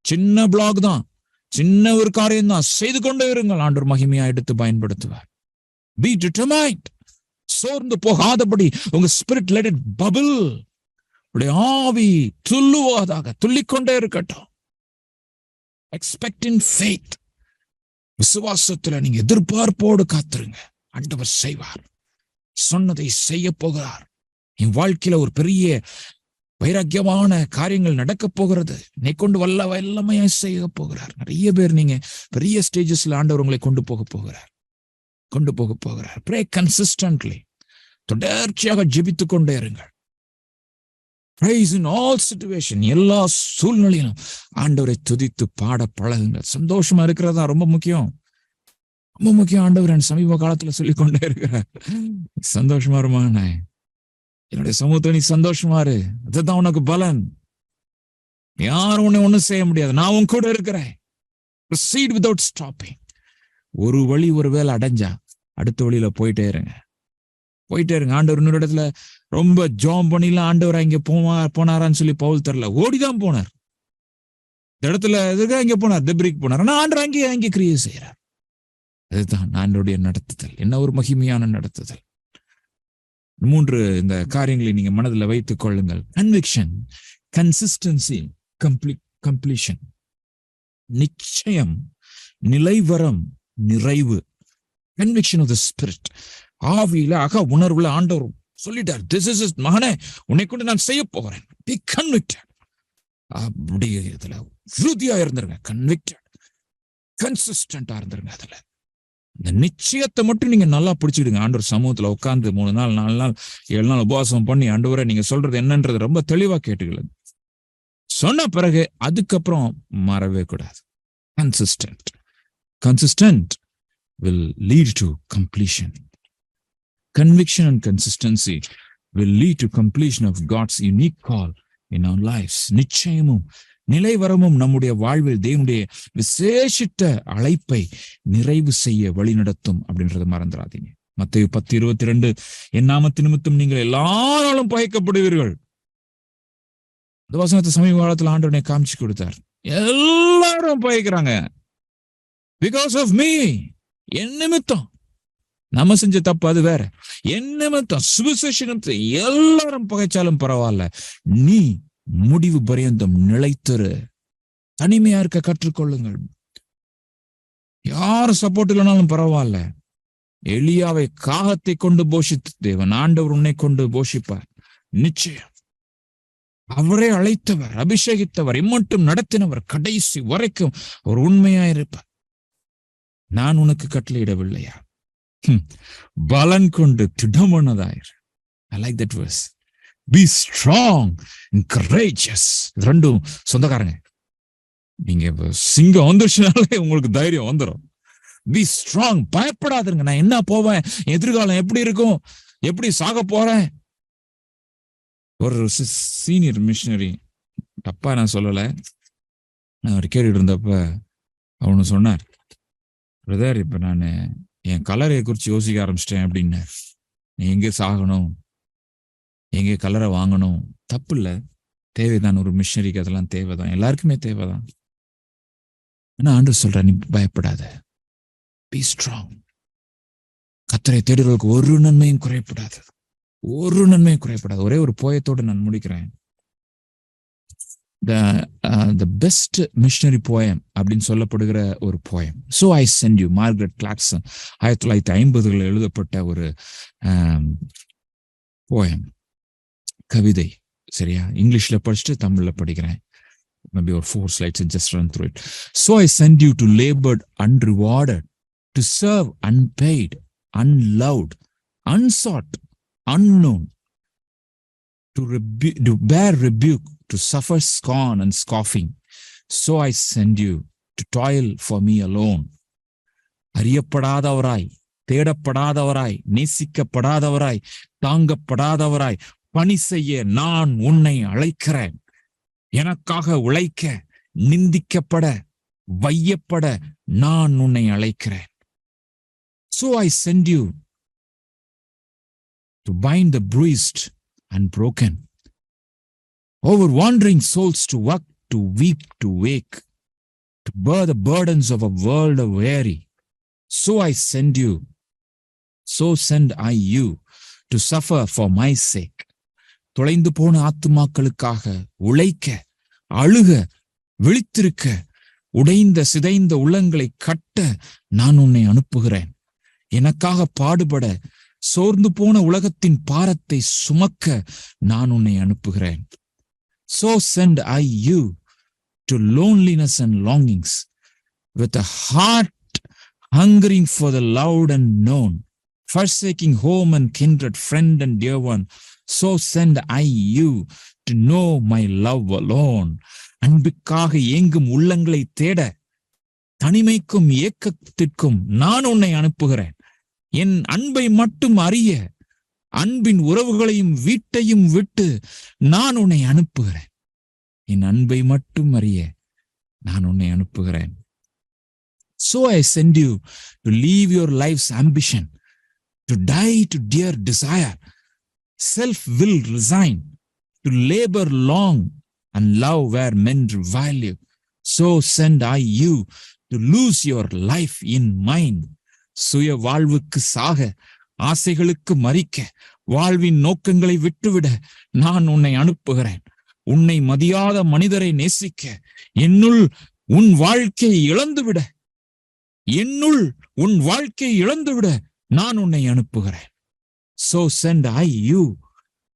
சின்ன பிளாக் தான், சின்ன ஒரு காரியம் தான், செய்து கொண்டே இருங்கள். ஆண்டவர் மகிமையா எடுத்து பயன்படுத்துவார். Be determined. சோர்ந்து போகாதபடி உங்க ஸ்பிரிட் லெட் இட் பபிள். உடைய ஆவி துள்ளுவதாக துள்ளிக்கொண்டே இருக்கட்டும். எக்ஸ்பெக்ட் இன் ஃபெய்த். விசுவாசத்துல நீங்க எதிர்பார்ப்போடு காத்துருங்க. ஆண்டவர் செய்வார், சொன்னதை செய்ய போகிறார். என் வாழ்க்கையில ஒரு பெரிய வைராக்கியமான காரியங்கள் நடக்க போகிறது. என்னை கொண்டு வல்லமையா செய்ய போகிறார். நிறைய பேர் நீங்க பெரிய ஸ்டேஜஸ்ல ஆண்டவர் உங்களை கொண்டு போக போகிறார். ப்ரே கன்சிஸ்டன்ட்லி, தொடர்ச்சியாக ஜெபித்துக் கொண்டே இருங்கள். Praise in all situation, எல்லா சூழ்நிலையிலும் ஆண்டவரை துதித்து பாட பழகுங்கள். சந்தோஷமா இருக்கிறதா ரொம்ப முக்கியம். ஆண்டவர் சமீப காலத்துல சொல்லிக் கொண்டே இருக்கிறார், சந்தோஷமா இருமானே, என்னுடைய சமூகத்துல நீ சந்தோஷமா இரு, அதுதான் உனக்கு பலன். யாரும் உன்னை ஒண்ணும் செய்ய முடியாது, நான் உன் கூட இருக்கிறேன். Proceed without stopping. ஒரு வழி ஒரு வேலை அடைஞ்சா அடுத்த வழியில போயிட்டே இருங்க. ஆண்டவர் இன்னொரு இடத்துல ரொம்ப ஜாம் பண்ணிலாம் ஆண்டவர் அங்க போனாரான்னு சொல்லி பவுல் தெரியல, ஓடிதான் போனார். இந்த இடத்துல எதுக்கு அங்க போனார், தெப்ரிக் போனார். ஆனா ஆண்டவர் அங்கே கிரியை செய்யறார். அதுதான் ஆண்டவருடைய நடத்துதல். என்ன ஒரு மகிமையான நடத்துதல். 3 இந்த காரியங்களை நீங்க மனதில் வைத்துக் கொள்ளுங்கள். Conviction, consistency, completion. நிச்சயம், நிலைவரம், நிறைவு. Conviction of the spirit. ஆவியில உணர்வுல ஆண்டவர் சொல்லிட்டார், திஸ் இஸ் மகனே, உன்னை கொண்டு நான் செய்ய போகிறேன். Be convicted. அப்படியே இதுல உறுதியா இருந்துருங்க. கன்விக்டட், கன்சிஸ்டன்டா இருந்துருங்க. அதுல இந்த நிச்சயத்தை மட்டும் நீங்க நல்லா பிடிச்சிடுங்க. ஆண்டவர் சமூகத்துல உட்கார்ந்து 3 நாள் 4 நாள் 7 நாள் உபவாசம் பண்ணி ஆண்டவரை நீங்க சொல்றது என்னன்றது ரொம்ப தெளிவா கேட்டுக்கல. சொன்ன பிறகு அதுக்கப்புறம் மாறவே கூடாது. Consistent will lead to completion. Conviction and consistency will lead to completion of God's unique call in our lives. நிச்சயமும் நிலைவரமும் நம்முடைய வாழ்வில் தேவனுடைய விசேஷித்த அழைப்பை நிறைவு செய்ய வழிநடத்தும் அப்படின்றத மறந்துடாதீங்க. மத்தேயு 10:22, என் நாமத்து நிமித்தம் நீங்கள் எல்லாராலும் பகைக்கப்படுவீர்கள். இந்த வசனத்தை சமீப காலத்தில் ஆண்டவனை காமிச்சு கொடுத்தார். எல்லாரும் பகைக்கிறாங்க. பிகாஸ் ஆஃப் மீ, என் நிமித்தம். நம்ம செஞ்ச தப்பு அது வேற. என் நிமித்தம், சுவிசேஷத்தை எல்லாரும் பகைச்சாலும் பரவாயில்ல, நீ முடிவு பரியந்தம் நிலைத்திரு. தனிமையா இருக்க கற்றுக்கொள்ளுங்கள். யாரும் சப்போர்ட் இல்லைனாலும் பரவாயில்ல. எலியாவை காகத்தை கொண்டு போஷித்து தேவன் ஆண்டவர் உன்னை கொண்டு போஷிப்பார். நிச்சயம். அவரே அழைத்தவர், அபிஷேகித்தவர், இம்மட்டும் நடத்தினவர், கடைசி வரைக்கும் ஒரு உண்மையா இருப்பார். நான் உனக்கு கட்டளையிடவில்லையா? பலன் கொண்டு திடமானதாயிரு. I like that verse. Be strong and courageous. ரெண்டும் சொந்தக்காரங்க. நீங்க சிங்கம் வந்துச்சுனாலே உங்களுக்கு தைரியம் வந்துடும். Be strong. பயப்படாதுங்க. நான் என்ன போவேன், எதிர்காலம் எப்படி இருக்கும், எப்படி சாக போறேன். ஒரு சீனியர் மிஷனரி, தப்பா நான் சொல்லல, நான் ஒரு கேட்டுட்டு இருந்தப்ப அவனு சொன்னார், பிரதர் இப்ப நான் என் கலரை குறிச்சு யோசிக்க ஆரம்பிச்சிட்டேன் அப்படின்னு. நீ எங்கே சாகணும், எங்கே கலரை வாங்கணும், தப்பு இல்லை, தேவைதான். ஒரு மிஷனரிக்கு அதெல்லாம் தேவைதான், எல்லாருக்குமே தேவைதான். ஆனா ஆண்டவர் சொல்ற, நீ பயப்படாத, பி ஸ்ட்ராங். கர்த்தரை தேடுறவர்களுக்கு ஒரு நன்மையும் குறைப்படாது. ஒரே ஒரு போயத்தோடு நான் முடிக்கிறேன். the best missionary poem அப்படின்னு சொல்லப்படுகிற ஒரு poem, So I Send You, Margaret கிளார்க்சன் 1950 எழுதப்பட்ட ஒரு poem, கவிதை. சரியா? இங்கிலீஷ்ல படிச்சுட்டு தமிழ்ல படிக்கிறேன். maybe or 4 slides and just run through it. So I send you to labored unrewarded, to serve unpaid, unloved, unsought, unknown, to bear rebuke, to suffer scorn and scoffing. So I send you to toil for me alone. அறியப்படாதவராய், தேடப்படாதவராய், நேசிக்கப்படாதவராய், தாங்கப்படாதவராய் பணி செய்ய நான் உன்னை அழைக்கிறேன். எனக்காக உழைக்க, நிந்திக்கப்பட, வையப்பட நான் உன்னை அழைக்கிறேன். So I send you to bind the bruised and broken, over wandering souls to work, to weep, to wake, to bear the burdens of a world of weary. So I send you, so send I you to suffer for my sake. தொலைந்து போன ஆத்துமாக்களுக்காக உழைக்க, அழுக, விழித்திருக்க, உடைந்த சிதைந்த உள்ளங்களை கட்ட நான் உன்னை அனுப்புகிறேன். எனக்காக பாடுபட, சோர்ந்து போன உலகத்தின் பாரத்தை சுமக்க நான் உன்னை அனுப்புகிறேன். So send I you to loneliness and longings, with a heart hungering for the loud and known, forsaking home and kindred, friend and dear one. So send I you to know my love alone. அன்புக்காக ஏங்கும் உள்ளங்களை தேட, தனிமைக்கும் ஏக்கத்திற்கும் நான் உன்னை அனுப்புகிறேன். என் அன்பை மட்டும் அறிய, அன்பின் உறவுகளையும் வீட்டையும் விட்டு நான் உன்னை அனுப்புகிறேன். என் அன்பை மட்டும் அறிய நான் உன்னை அனுப்புகிறேன். So I send you to leave your life's ambition, to die to dear desire, self-will resign, to labor long and love where men revile you. So send I you to lose your life in mine. சுய வாழ்வுக்கு சாக, ஆசைகளுக்கு மறிக்க, வாழ்வின் நோக்கங்களை விட்டுவிட நான் உன்னை அனுப்புகிறேன். உன்னை மதியாத மனிதரை நேசிக்க, என்னுள் உன் வாழ்க்கையை இழந்துவிட, என்னுள் உன் வாழ்க்கையை இழந்துவிட நான் உன்னை அனுப்புகிறேன். So send I you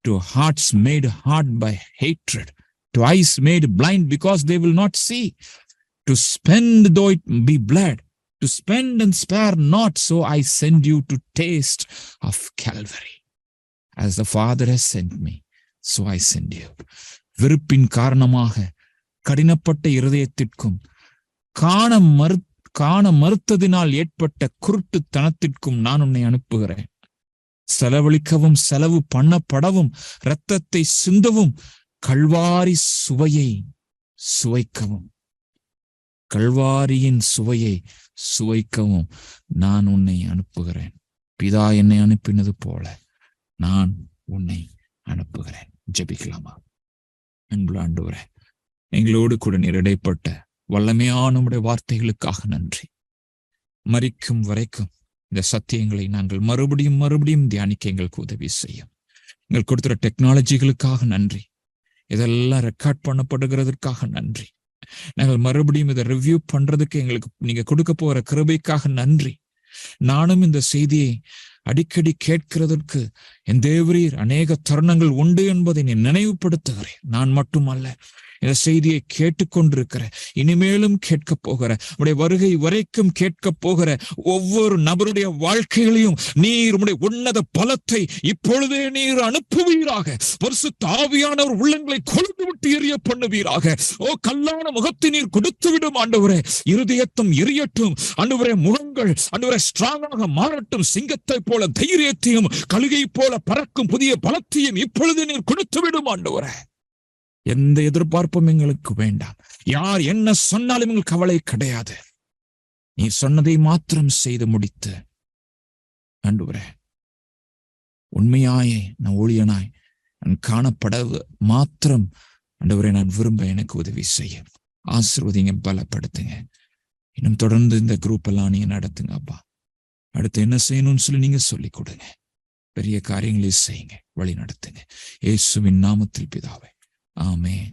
to hearts made hard by hatred, to eyes made blind because they will not see, to spend though it be blood, to spend and spare not. So I send you to taste of Calvary. As the Father has sent me, so I send you. வெறுப்பின் காரணமாக கடினப்பட்ட இருதயத்திற்கும், காண மறுத்ததினால் ஏற்பட்ட குருட்டுத்தனத்திற்கும் நான் உன்னை அனுப்புகிறேன். செலவழிக்கவும், செலவு பண்ணப்படவும், இரத்தத்தை சிந்தவும், கல்வாரி சுவையை சுவைக்கவும், கல்வாரியின் சுவையை சுவைக்கவும் நான் உன்னை அனுப்புகிறேன். பிதா என்னை அனுப்பினது போல நான் உன்னை அனுப்புகிறேன். ஜெபிக்கலாமா? அன்புள்ள ஆண்டவரே, எங்களோடு கூட நீர் இடைப்பட்ட வல்லமையான உம்முடைய வார்த்தைகளுக்காக நன்றி. மரிக்கும் வரைக்கும் இந்த சத்தியங்களை நாங்கள் மறுபடியும் தியானிக்க எங்களுக்கு உதவி செய்யும். எங்கள் கொடுத்துற டெக்னாலஜிகளுக்காக நன்றி. இதெல்லாம் ரெக்கார்ட் பண்ணப்படுகிறதுக்காக நன்றி. நாங்கள் மறுபடியும் இதை ரிவ்யூ பண்றதுக்கு எங்களுக்கு நீங்க கொடுக்க போற கிருபைக்காக நன்றி. நானும் இந்த செய்தியை அடிக்கடி கேட்கிறதற்கு என் தேவரீர் அநேக தருணங்கள் உண்டு என்பதை நீ நினைவுபடுத்துகிறேன். நான் மட்டுமல்ல, இந்த செய்தியை கேட்டுக்கொண்டிருக்கிற, இனிமேலும் கேட்க போகிற, உடைய வருகை வரைக்கும் கேட்க போகிற ஒவ்வொரு நபருடைய வாழ்க்கைகளையும் நீர் உடைய உன்னத பலத்தை இப்பொழுதே நீர் அனுப்புவீராக. பரிசுத்த ஆவியானவர் உள்ளங்களை கொழுந்து விட்டு எரிய பண்ணுவீராக. ஓ, கல்லான முகத்தை நீர் கொடுத்து விடும் ஆண்டவரே. இருதயத்தும் எரியட்டும் ஆண்டவரே. முகங்கள் ஆண்டவரே ஸ்ட்ராங்காக மாறட்டும். சிங்கத்தை போல தைரியத்தையும், கழுகை போல பறக்கும் புதிய பலத்தையும் இப்பொழுது நீர் கொடுத்து விடும் ஆண்டவரே. எந்த எதிர்பார்ப்பும் எங்களுக்கு வேண்டாம். யார் என்ன சொன்னாலும் எங்களுக்கு கவலை கிடையாது. நீ சொன்னதை மாத்திரம் செய்து முடித்து ஆண்டவரே, உண்மையாயே நான் ஊழியனாய் நான் காணப்பட மாத்திரம் ஆண்டவரே நான் விரும்ப எனக்கு உதவி செய்ய ஆசீர்வதிங்க, பலப்படுத்துங்க. இன்னும் தொடர்ந்து இந்த குரூப் எல்லாம் நீங்க நடத்துங்க அப்பா. அடுத்து என்ன செய்யணும்னு சொல்லி நீங்க சொல்லிக் கொடுங்க. பெரிய காரியங்களை செய்யுங்க, வழி நடத்துங்க. இயேசுவின் நாமத்தில் பிதாவே, ஆமென்.